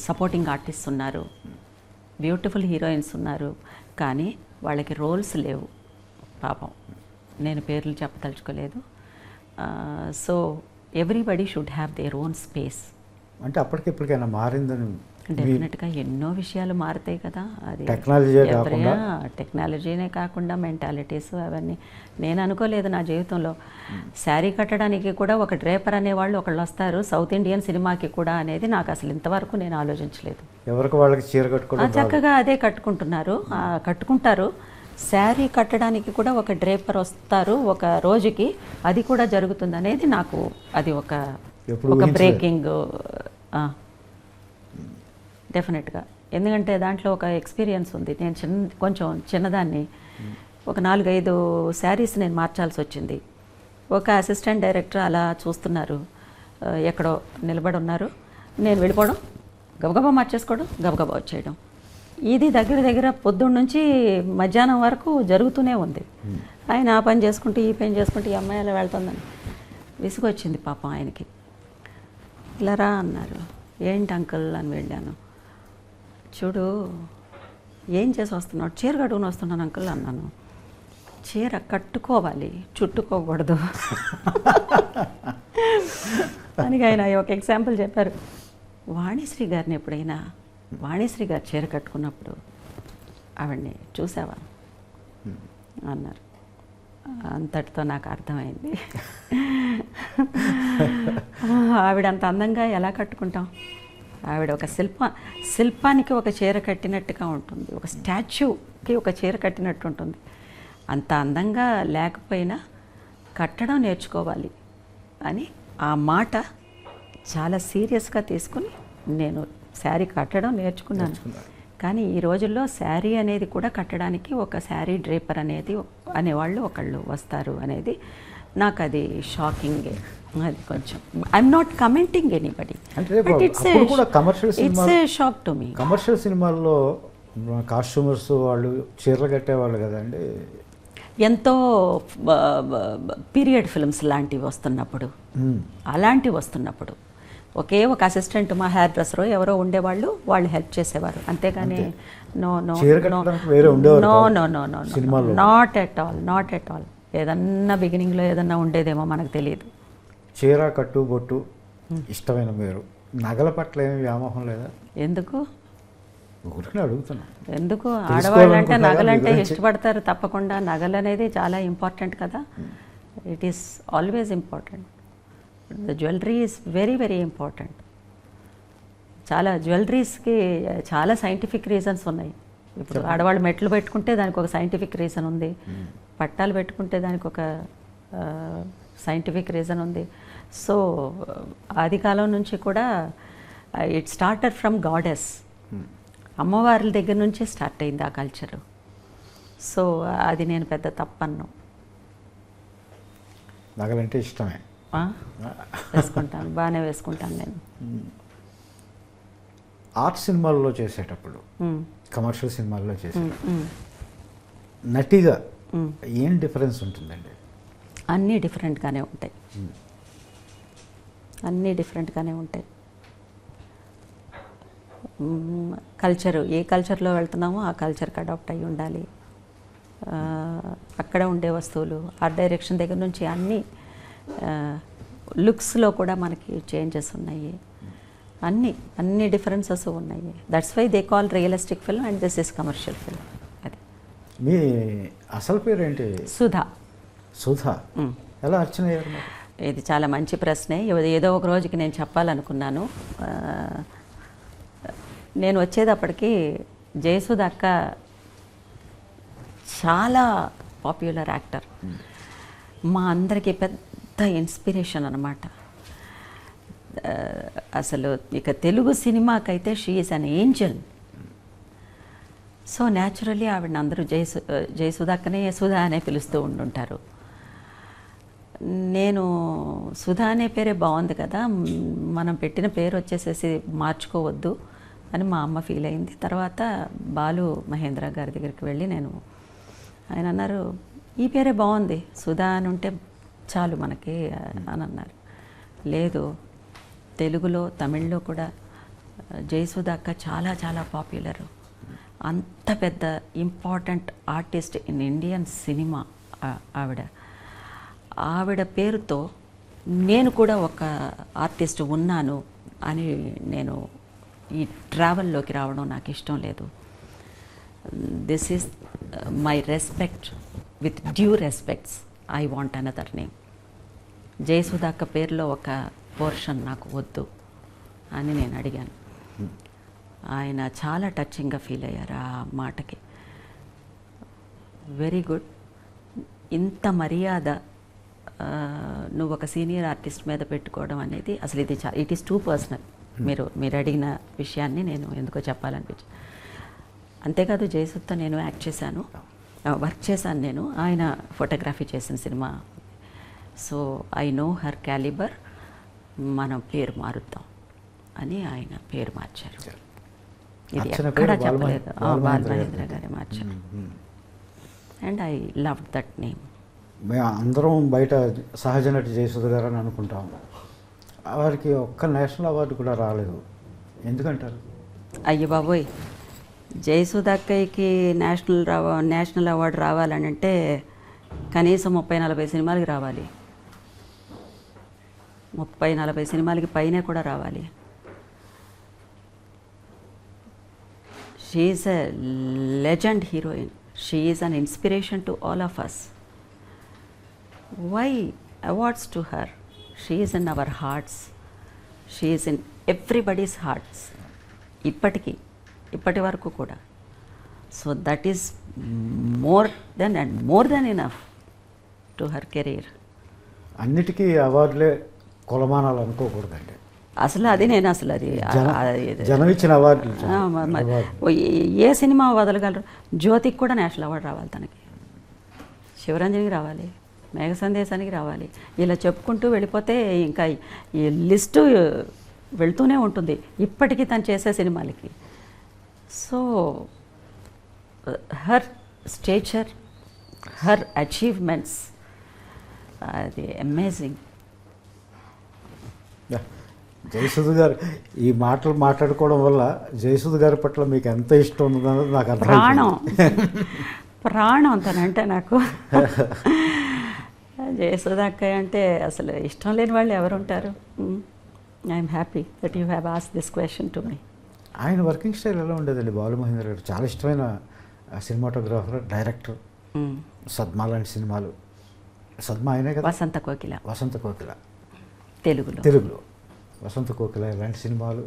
supporting artist ఉన్నారు, బ్యూటిఫుల్ హీరోయిన్స్ ఉన్నారు. కానీ వాళ్ళకి రోల్స్ లేవు పాపం. నేను పేర్లు చెప్పదలుచుకోలేదు. So everybody should have their own space. అంటే అప్పటికిప్పటికైనా మారిందని? డెఫినెట్గా ఎన్నో విషయాలు మారుతాయి కదా. అది టెక్నాలజీనే కాకుండా మెంటాలిటీస్ అవన్నీ. నేను అనుకోలేదు నా జీవితంలో శారీ కట్టడానికి కూడా ఒక డ్రేపర్ అనేవాళ్ళు ఒకళ్ళు వస్తారు సౌత్ ఇండియన్ సినిమాకి కూడా అనేది నాకు అసలు ఇంతవరకు నేను ఆలోచించలేదు. ఎవరికి వాళ్ళకి చీర కట్టుకోవడం చక్కగా అదే కట్టుకుంటారు. శారీ కట్టడానికి కూడా ఒక డ్రేపర్ వస్తారు ఒక రోజుకి, అది కూడా జరుగుతుంది అనేది నాకు అది ఒక బ్రేకింగ్ డెఫినెట్గా. ఎందుకంటే దాంట్లో ఒక ఎక్స్పీరియన్స్ ఉంది. నేను కొంచెం చిన్నదాన్ని. ఒక 4-5 శారీస్ నేను మార్చాల్సి వచ్చింది. ఒక అసిస్టెంట్ డైరెక్టర్ అలా చూస్తున్నారు. ఎక్కడో నిలబడి ఉన్నారు, నేను వెళ్ళిపోవడం, గబగబా మార్చేసుకోవడం, గబగబా వచ్చేయడం. ఇది దగ్గర దగ్గర పొద్దున్న నుంచి మధ్యాహ్నం వరకు జరుగుతూనే ఉంది. ఆయన ఆ పని చేసుకుంటూ ఈ పని చేసుకుంటూ ఈ అమ్మాయి అలా వెళ్తుందని విసుగొచ్చింది పాపం ఆయనకి. ఇలా రా అన్నారు. ఏంటి అంకుల్ అని వెళ్ళాను. చూడు ఏం చేసి వస్తున్నాడు? చీర కట్టుకుని వస్తున్నాను అంకుల్ అన్నాను. చీర కట్టుకోవాలి, చుట్టుకోకూడదు అని ఆయన ఒక ఎగ్జాంపుల్ చెప్పారు. వాణిశ్రీ గారిని ఎప్పుడైనా వాణిశ్రీ గారు చీర కట్టుకున్నప్పుడు ఆవిడ్ని చూసావా అన్నారు. అంతటితో నాకు అర్థమైంది. ఆవిడ అంత అందంగా ఎలా కట్టుకుంటాం? ఆవిడ ఒక శిల్పానికి ఒక చీర కట్టినట్టుగా ఉంటుంది, ఒక స్టాచ్యూకి ఒక చీర కట్టినట్టు ఉంటుంది. అంత అందంగా లేకపోయినా కట్టడం నేర్చుకోవాలి అని ఆ మాట చాలా సీరియస్గా తీసుకుని నేను శారీ కట్టడం నేర్చుకున్నాను. కానీ ఈ రోజుల్లో శారీ అనేది కూడా కట్టడానికి ఒక శారీ డ్రేపర్ అనేవాళ్ళు ఒకళ్ళు వస్తారు అనేది నాకు అది షాకింగే. అది కొంచెం I'm not commenting anybody, but it's a shock to me. Commercial సినిమాల్లో కాస్ట్యూమర్స్ వాళ్ళు చీరలు కట్టేవాళ్ళు కదండి. ఎంతో పీరియడ్ ఫిల్మ్స్ లాంటివి వస్తున్నప్పుడు, అలాంటివి వస్తున్నప్పుడు ఒకే ఒక అసిస్టెంట్, మా హెయిర్ డ్రెస్సర్ ఎవరో ఉండేవాళ్ళు, వాళ్ళు హెల్ప్ చేసేవారు. అంతేగాని no no no no no no not at all, not at all. ఏదన్నా బిగినింగ్లో ఏదన్నా ఉండేదేమో మనకు తెలియదు. చీర కట్టు బొట్టు ఇష్టమైన మీరు, నగల పట్ల ఏమి వ్యామోహం లేదా? ఎందుకు అడుగుతున్నా. ఎందుకు? ఆడవాళ్ళంటే నగలంటే ఇష్టపడతారు తప్పకుండా. నగలు అనేది చాలా ఇంపార్టెంట్ కదా. It is always important. The jewellery is very very important. చాలా జ్యువెలరీస్కి చాలా సైంటిఫిక్ రీజన్స్ ఉన్నాయి. ఇప్పుడు ఆడవాళ్ళు మెట్లు పెట్టుకుంటే దానికి ఒక సైంటిఫిక్ రీజన్ ఉంది, పట్టాలు పెట్టుకుంటే దానికి ఒక సైంటిఫిక్ రీజన్ ఉంది. సో ఆది కాలం నుంచి కూడా ఇట్ స్టార్టెడ్ ఫ్రమ్ గాడెస్, అమ్మవార్ల దగ్గర నుంచే స్టార్ట్ అయింది ఆ కల్చరు. సో అది నేను పెద్ద తప్పన్ను. నగలంటే ఇష్టమే, వేసుకుంటాను, బాగానే వేసుకుంటాను నేను. ఆర్ట్ సినిమాల్లో చేసేటప్పుడు, కమర్షియల్ సినిమాల్లో చేసేటప్పుడు నటిగా ఏం డిఫరెన్స్ ఉంటుందండి? అన్నీ డిఫరెంట్గానే ఉంటాయి, అన్నీ డిఫరెంట్గానే ఉంటాయి. కల్చరు, ఏ కల్చర్లో వెళ్తున్నామో ఆ కల్చర్కి అడాప్ట్ అయ్యి ఉండాలి. అక్కడ ఉండే వస్తువులు, ఆర్ట్ డైరెక్షన్ దగ్గర నుంచి అన్నీ, లుక్స్లో కూడా మనకి చేంజెస్ ఉన్నాయి. అన్ని డిఫరెన్సెస్ ఉన్నాయి. That's why they call realistic film and this is commercial film. అది. మీ అసలు పేరేంటి? సుధా. సుధా ఎలా అర్చన అయ్యారు? ఇది చాలా మంచి ప్రశ్నే. ఏదో ఒక రోజుకి నేను చెప్పాలనుకున్నాను. నేను వచ్చేటప్పటికి జయసుధ అక్క చాలా పాపులర్ యాక్టర్, మా అందరికీ పెద్ద ఇన్స్పిరేషన్ అన్నమాట. అసలు ఇక తెలుగు సినిమాకైతే she is an angel. So naturally ఆవిడని అందరూ జయసుధక్కనే సుధా అనే పిలుస్తూ ఉండుంటారు. నేను సుధా అనే పేరే బాగుంది కదా, మనం పెట్టిన పేరు వచ్చేసేసి మార్చుకోవద్దు అని మా అమ్మ ఫీల్ అయింది. తర్వాత బాలు మహేంద్ర గారి దగ్గరికి వెళ్ళి ఆయన అన్నారు, ఈ పేరే బాగుంది, సుధా అని ఉంటే చాలు మనకి అని అన్నారు. లేదు, తెలుగులో తమిళ్లో కూడా జయసుధ అక్క చాలా చాలా పాపులరు. అంత పెద్ద important artist in Indian cinema ఆవిడ పేరుతో నేను కూడా ఒక ఆర్టిస్ట్ ఉన్నాను అని నేను ఈ ట్రావెల్లోకి రావడం నాకు ఇష్టం లేదు. This is my respect, with due respects I want another name. Jayasudha అక్క పేరులో ఒక పోర్షన్ నాకు వద్దు అని నేను అడిగాను. ఆయన చాలా టచింగ్గా ఫీల్ అయ్యారు ఆ మాటకి. వెరీ గుడ్, ఇంత మర్యాద నువ్వు ఒక సీనియర్ ఆర్టిస్ట్ మీద పెట్టుకోవడం అనేది అసలు ఇట్ ఈస్ టూ పర్సనల్. మీరు అడిగిన విషయాన్ని నేను ఎందుకో చెప్పాలనిపించి. అంతేకాదు జయసుధతో నేను యాక్ట్ చేశాను, వర్క్ చేశాను నేను. ఆయన ఫోటోగ్రఫీ చేసిన cinema. So I know her calibre మనం పేరు మారుద్దాం అని ఆయన పేరు మార్చారు. ఇది అర్చన ఎక్కడా పేరు చెప్పలేదు. బాలమహేంద్ర బాలమహేంద్ర గారే మార్చారు. And I love that name. మేము అందరం బయట సహజ నటి జయసుధ గారు అని అనుకుంటాం. వారికి ఒక్క నేషనల్ అవార్డు కూడా రాలేదు, ఎందుకంటారు? అయ్య బాబోయ్, జయసుధక్కయ్యకి నేషనల్ అవార్డు రావాలని అంటే కనీసం 30-40 సినిమాలకి రావాలి. 30-40 సినిమాలకి పైనే కూడా రావాలి. She is a legend heroine. She is an inspiration to all of us. Why awards to her? She is in our hearts. She is in everybody's hearts. ఇప్పటి వరకు కూడా. So that is more than enough to her career. అన్నిటికీ అవార్డులే కొలమానాలు అనుకోకూడదండి. అసలు అది జనం ఇచ్చిన అవార్డులు. ఏ సినిమా వదలగలరు? జ్యోతికి కూడా నేషనల్ అవార్డు రావాలి, తనకి శివరంజనికి రావాలి, మేఘ సందేశానికి రావాలి. ఇలా చెప్పుకుంటూ వెళ్ళిపోతే ఇంకా ఈ లిస్టు వెళ్తూనే ఉంటుంది ఇప్పటికీ తను చేసే సినిమాలకి. So her stature, her achievements, అది అమేజింగ్. జయసుధ గారు ఈ మాటలు మాట్లాడుకోవడం వల్ల జయసుధ గారి పట్ల మీకు ఎంత ఇష్టం ఉందన్నది నాకు అర్థం. ప్రాణం తనంటే నాకు. జయసుధ అక్కయ్య అంటే అసలు ఇష్టం లేని వాళ్ళు ఎవరు ఉంటారు? I'm happy that you have asked this question to me. ఆయన వర్కింగ్ స్టైల్ ఎలా ఉండేదండి? బాలమహేంద్ర గారు చాలా ఇష్టమైన సినిమాటోగ్రాఫర్, డైరెక్టర్. సద్మా లాంటి సినిమాలు. సద్మా ఆయనే కదా? వసంత కోకిల తెలుగులో వసంత కోకిల ఇలాంటి సినిమాలు.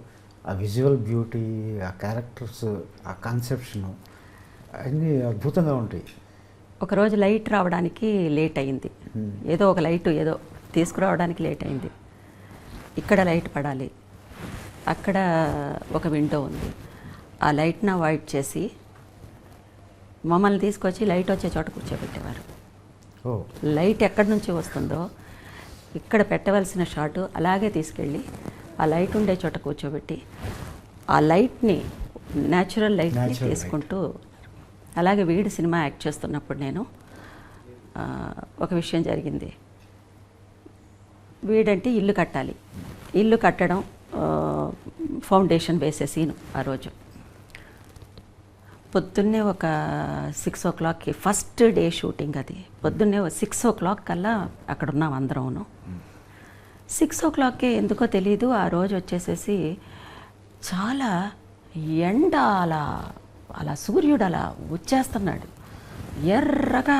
ఆ విజువల్ బ్యూటీ, ఆ క్యారెక్టర్స్, ఆ కాన్సెప్షన్ అన్నీ అద్భుతంగా ఉంటాయి. ఒకరోజు లైట్ రావడానికి లేట్ అయింది. ఏదో ఒక లైట్ తీసుకురావడానికి లేట్ అయింది. ఇక్కడ లైట్ పడాలి, అక్కడ ఒక విండో ఉంది. ఆ లైట్ని అవాయిడ్ చేసి మమ్మల్ని తీసుకొచ్చి లైట్ వచ్చే చోట కూర్చోబెట్టేవారు. లైట్ ఎక్కడి నుంచి వస్తుందో ఇక్కడ పెట్టవలసిన షాటు అలాగే తీసుకెళ్ళి ఆ లైట్ ఉండే చోట కూర్చోబెట్టి ఆ లైట్ని, న్యాచురల్ లైట్ని తీసుకుంటూ. అలాగే వీడి సినిమా యాక్ట్ చేస్తున్నప్పుడు నేను ఒక విషయం జరిగింది. వీడంటే ఇల్లు కట్టాలి. ఇల్లు కట్టడం, ఫౌండేషన్ వేసే సీను. ఆ రోజు పొద్దున్నే ఒక 6 o'clockకి ఫస్ట్ డే షూటింగ్. అది పొద్దున్నే 6 o'clock కల్లా అక్కడ ఉన్నాం అందరం. 6 o'clockకే ఎందుకో తెలీదు ఆ రోజు వచ్చేసేసి చాలా ఎండ, అలా సూర్యుడు అలా వచ్చేస్తున్నాడు. ఎర్రగా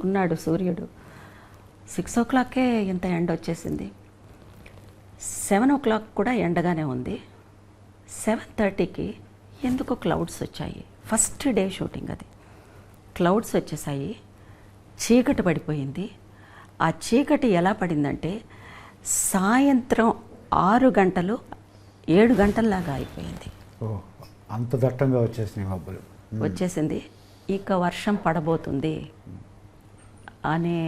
ఉన్నాడు సూర్యుడు. 6 o'clockకే ఇంత ఎండ వచ్చేసింది. 7 o'clock కూడా ఎండగానే ఉంది. 7:30కి ఎందుకో క్లౌడ్స్ వచ్చాయి. ఫస్ట్ డే షూటింగ్ అది. క్లౌడ్స్ వచ్చేసాయి, చీకటి పడిపోయింది. ఆ చీకటి ఎలా పడిందంటే సాయంత్రం 6 గంటలు 7 గంటల్లాగా అయిపోయింది. అంత దట్టంగా వచ్చేసింది మబ్బులు. వచ్చేసింది. ఇక వర్షం పడబోతుంది అనే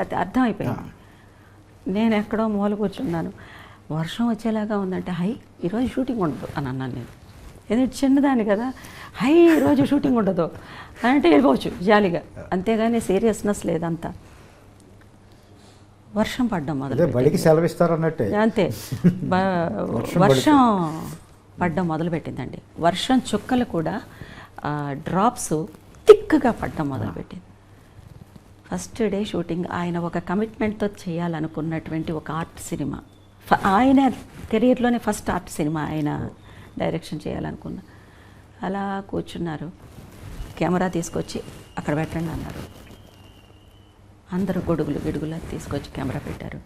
అది అర్థమైపోయింది. నేను ఎక్కడో మూల కూర్చున్నాను. వర్షం వచ్చేలాగా ఉందంటే ఈరోజు షూటింగ్ ఉండదు అని అన్నాను నేను. ఎందుకంటే చిన్నదాన్ని కదా. ఈరోజు షూటింగ్ ఉండదు అంటే వెళ్ళిపోవచ్చు జాలీగా, అంతేగాని సీరియస్నెస్ లేదంతా. వర్షం పడ్డం బడికి సెలవిస్తారన్నట్టే అంతే. వర్షం పడ్డం మొదలుపెట్టిందండి. వర్షం చుక్కలు కూడా డ్రాప్స్ థిక్గా పడ్డం మొదలుపెట్టింది. First day shooting. ఆయన ఒక కమిట్మెంట్తో చేయాలనుకున్నటువంటి ఒక ఆర్ట్ సినిమా. ఆయన కెరీర్లోనే ఫస్ట్ ఆర్ట్ సినిమా ఆయన డైరెక్షన్ చేయాలనుకున్న. అలా కూర్చున్నారు. కెమెరా తీసుకొచ్చి అక్కడ పెట్టండి అన్నారు. అందరూ గిడుగులు తీసుకొచ్చి కెమెరా పెట్టారు.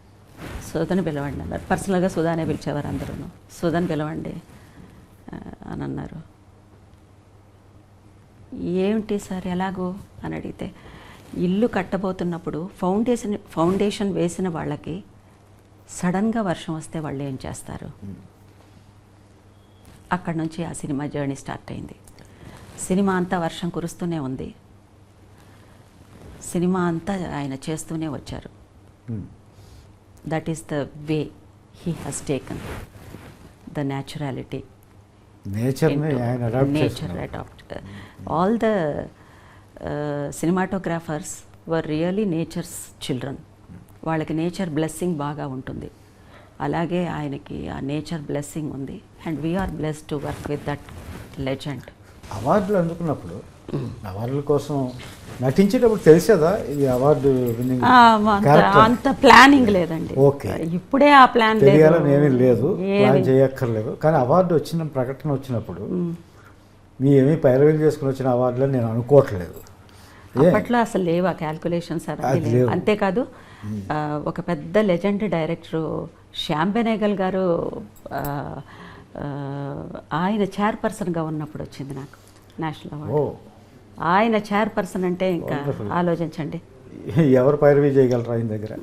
సుధని పిలవండి అన్నారు. పర్సనల్గా సుధానే పిలిచేవారు అందరూ. సుధని పిలవండి అని అన్నారు. ఏమిటి సార్ ఎలాగో అని అడిగితే, ఇల్లు కట్టబోతున్నప్పుడు ఫౌండేషన్ వేసిన వాళ్ళకి సడన్గా వర్షం వస్తే వాళ్ళు ఏం చేస్తారు? అక్కడ నుంచి ఆ సినిమా జర్నీ స్టార్ట్ అయింది. సినిమా అంతా వర్షం కురుస్తూనే ఉంది. సినిమా అంతా ఆయన చేస్తూనే వచ్చారు. That is the way he has taken the naturality. నేచర్ని ఆయన అడాప్ట్ నేచర్ చేస్తున్నారు. Adapt. All the cinematographers were really nature's children. వాళ్ళకి నేచర్ బ్లెస్సింగ్ బాగా ఉంటుంది. అలాగే ఆయనకి ఆ నేచర్ బ్లెస్సింగ్ ఉంది. And we're blessed to work with that legend. అవార్డులు అందుకున్నప్పుడు అవార్డుల కోసం నటించేటప్పుడు తెలిసేదా ఇది అవార్డు విన్నింగ్ అంత ప్లానింగ్ లేదండి. ఓకే. ఇప్పుడే ఆ ప్లాన్ తెలియాలని ఏమీ లేదు, ప్లాన్ చేయక్కర్లేదు. కానీ అవార్డు వచ్చిన ప్రకటన వచ్చినప్పుడు మీ ఏమీ పైరవీలు చేసుకుని వచ్చిన అవార్డులు నేను అనుకోవట్లేదు. అప్పట్లో అసలు లేవు ఆ క్యాల్కులేషన్స్ అది లేవు. అంతేకాదు ఒక పెద్ద లెజెండ్ డైరెక్టరు శ్యామ్ బెనేగల్ గారు ఆయన చైర్పర్సన్గా ఉన్నప్పుడు వచ్చింది నాకు నేషనల్ అవార్డు. ఆయన చైర్పర్సన్ అంటే ఇంకా ఆలోచించండి. ఎవరు పైరవీ చేయగలరు ఆయన దగ్గర?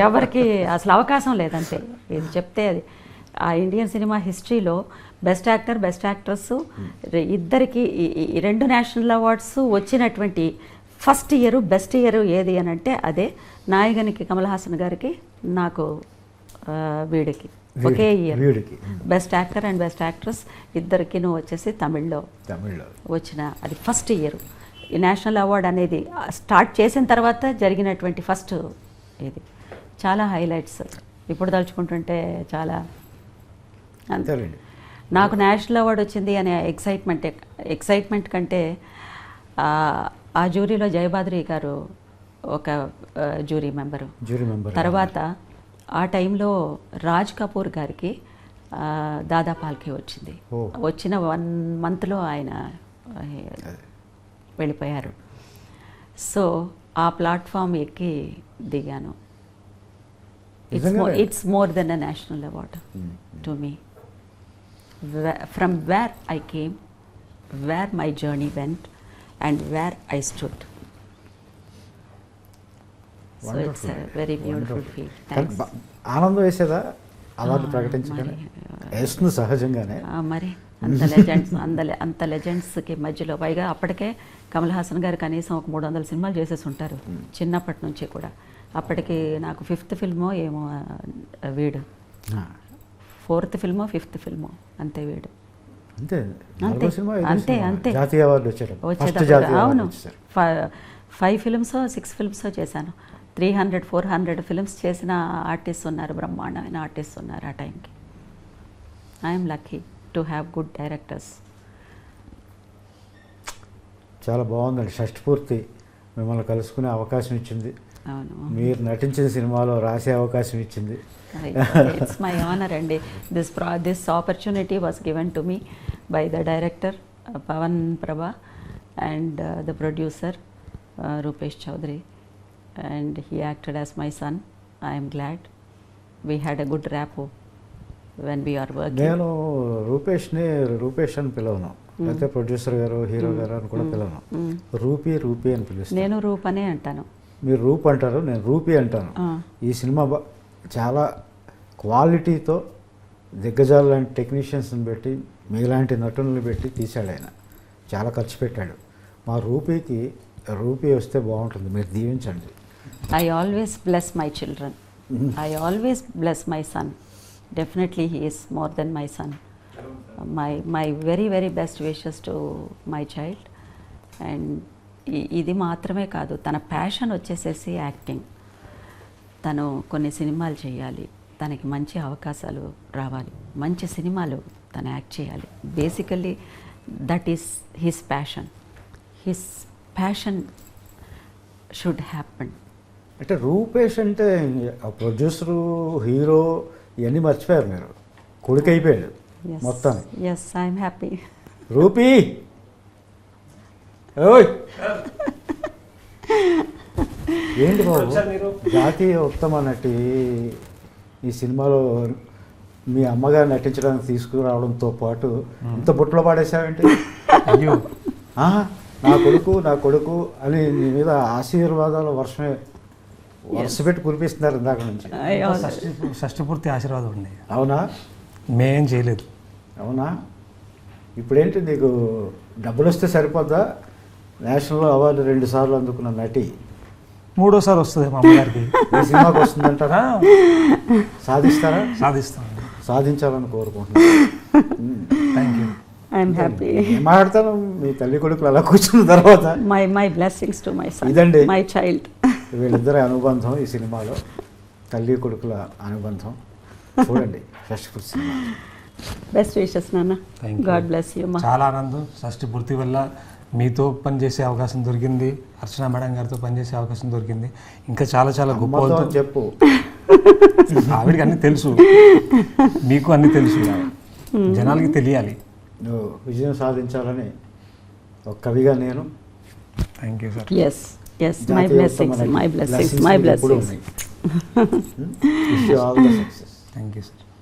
ఎవరికి అసలు అవకాశం లేదంటే ఇది చెప్తే అది ఆ ఇండియన్ సినిమా హిస్టరీలో బెస్ట్ యాక్టర్, బెస్ట్ యాక్ట్రెస్ ఇద్దరికి ఈ 2 నేషనల్ అవార్డ్స్ వచ్చినటువంటి ఫస్ట్ ఇయర్, బెస్ట్ ఇయర్ ఏది అని అంటే అదే నాయగనికి కమల్ హాసన్ గారికి, నాకు వీడికి ఒకే year best actor and best actress ఇద్దరికి వచ్చేసి తమిళ్లో వచ్చిన అది ఫస్ట్ ఇయర్. ఈ నేషనల్ అవార్డ్ అనేది స్టార్ట్ చేసిన తర్వాత జరిగినటువంటి ఫస్ట్ ఇది. చాలా హైలైట్స్ ఇప్పుడు తలుచుకుంటుంటే చాలా. నాకు నేషనల్ అవార్డు వచ్చింది అనే ఎక్సైట్మెంట్ కంటే ఆ జ్యూరీలో జయబాద్రి గారు ఒక జ్యూరీ మెంబరు. తర్వాత ఆ టైంలో రాజ్ కపూర్ గారికి దాదా పాల్కే వచ్చింది. వచ్చిన 1 monthలో ఆయన వెళ్ళిపోయారు. సో ఆ ప్లాట్ఫామ్ ఎక్కి దిగాను. It's more than a national award to me. From where I came, where my journey went, and where I stood. So it's a very beautiful feel. Thanks. ఆనందం వేసేదా అవార్డు ప్రకటించగానే? వేస్తుంది సహజంగానే. మరి అంత లెజెండ్స్కి మధ్యలో పైగా అప్పటికే కమల్ హాసన్ గారు కనీసం ఒక 300 సినిమాలు చేసేసి ఉంటారు చిన్నప్పటి నుంచి కూడా. అప్పటికి నాకు 5th ఫిల్మో ఏమో వీడు, 4th ఫిల్మో 5th ఫిల్మో అంతే వీడు. అంతే జాతీయ అవార్డు వచ్చేటప్పుడు. అవును, 5 ఫిల్మ్సో 6 ఫిల్మ్సో చేశాను. 300-400 ఫిల్మ్స్ చేసిన ఆర్టిస్ట్ ఉన్నారు, బ్రహ్మాండమైన ఆర్టిస్ట్ ఉన్నారు ఆ టైంకి. I'm lucky to have good directors. చాలా బాగుందండి. షష్ఠపూర్తి మిమ్మల్ని కలుసుకునే అవకాశం ఇచ్చింది. అవును, మీరు నటించిన సినిమాలో రాసే అవకాశం ఇచ్చింది. ఇట్స్ మై ఆనర్ అండి. This opportunity was given to me by the director Pavan Prabha and the producer Rupesh Chaudhary, and he acted as my son. I am glad we had a good rapport when we are working. నేను రూపేష్ అని పిలవను, అయితే ప్రొడ్యూసర్ గారు, హీరో గారు అని కూడా పిలవను. రూపీ అని పిలుస్తాను. నేను రూప్ అనే అంటాను. మీరు రూప్ అంటారు, నేను రూపీ అంటాను. ఈ సినిమా చాలా క్వాలిటీతో దిగ్గజాలు లాంటి టెక్నీషియన్స్ని పెట్టి, మీలాంటి నటులను పెట్టి తీశాడు ఆయన. చాలా ఖర్చు పెట్టాడు. మా రూపీ వస్తే బాగుంటుంది, మీరు దీవించండి. I always bless my children. I always bless my son. Definitely he is more than my son. My very very best wishes to my child. And ఇది మాత్రమే కాదు, తన ప్యాషన్ వచ్చేసేసి యాక్టింగ్. తను కొన్ని సినిమాలు చేయాలి, తనకి మంచి అవకాశాలు రావాలి, మంచి సినిమాలు తను యాక్ట్ చేయాలి. Basically that is his passion. His passion should happen. అంటే రూపేష్ అంటే ప్రొడ్యూసరు, హీరో ఇవన్నీ మర్చిపోయారు మీరు. కొడుకు అయిపోయాడు మొత్తం. Yes, I'm happy. రూపీ ఓయ్ ఏంటి బాబు, జాతీయ ఉత్తమ నటి ఈ సినిమాలో మీ అమ్మగారు నటించడానికి తీసుకురావడంతో పాటు ఇంత బుట్టలో పాడేసావేంటి? అయ్యో, నా కొడుకు అని నీ మీద ఆశీర్వాదాల వర్ష పెట్టి కురిపిస్తున్నారు ఇందాక నుంచి. షష్ఠపూర్తి ఆశీర్వాదం అండి. అవునా? మేమేం చేయలేదు. అవునా? ఇప్పుడేంటి నీకు డబ్బులు వస్తే సరిపోద్దా? నేషనల్ అవార్డు 2 సార్లు అందుకున్న నటి మూడోసారి వస్తుంది మా అమ్మగారికి. ఈ సినిమాకి వస్తుందంటారా? సాధిస్తారా? సాధిస్తాం. సాధించాలని కోరుకుంటున్నాను. Thank you. I'm happy. ఏం మాట్లాడతాను మీ తల్లి కొడుకులు అలా కూర్చున్న తర్వాత. My blessings to my son, ఇదండి మై చైల్డ్. వీళ్ళిద్దరి అనుబంధం ఈ సినిమాలో, తల్లి కొడుకుల అనుబంధం. చూడండి షష్టిపూర్తి సినిమా. బెస్ట్ విషెస్ నాన్న. Thank you. God bless you మా. చాలా ఆనందం. షష్టి పూర్తి వల్ల మీతో పనిచేసే అవకాశం దొరికింది, అర్చన మేడం గారితో పనిచేసే అవకాశం దొరికింది. ఇంకా చాలా చాలా గొప్ప అమ్మతో వాళ్ళతో. చెప్పు. ఆవిడకి అన్నీ తెలుసు, మీకు అన్నీ తెలుసు, జనాలకి తెలియాలి. నువ్వు విజయం సాధించాలని ఒక కవిగా నేను. Thank you sir. Yes yes, my blessings, my blessings, my blessings. Wish you all the success. Thank you sir.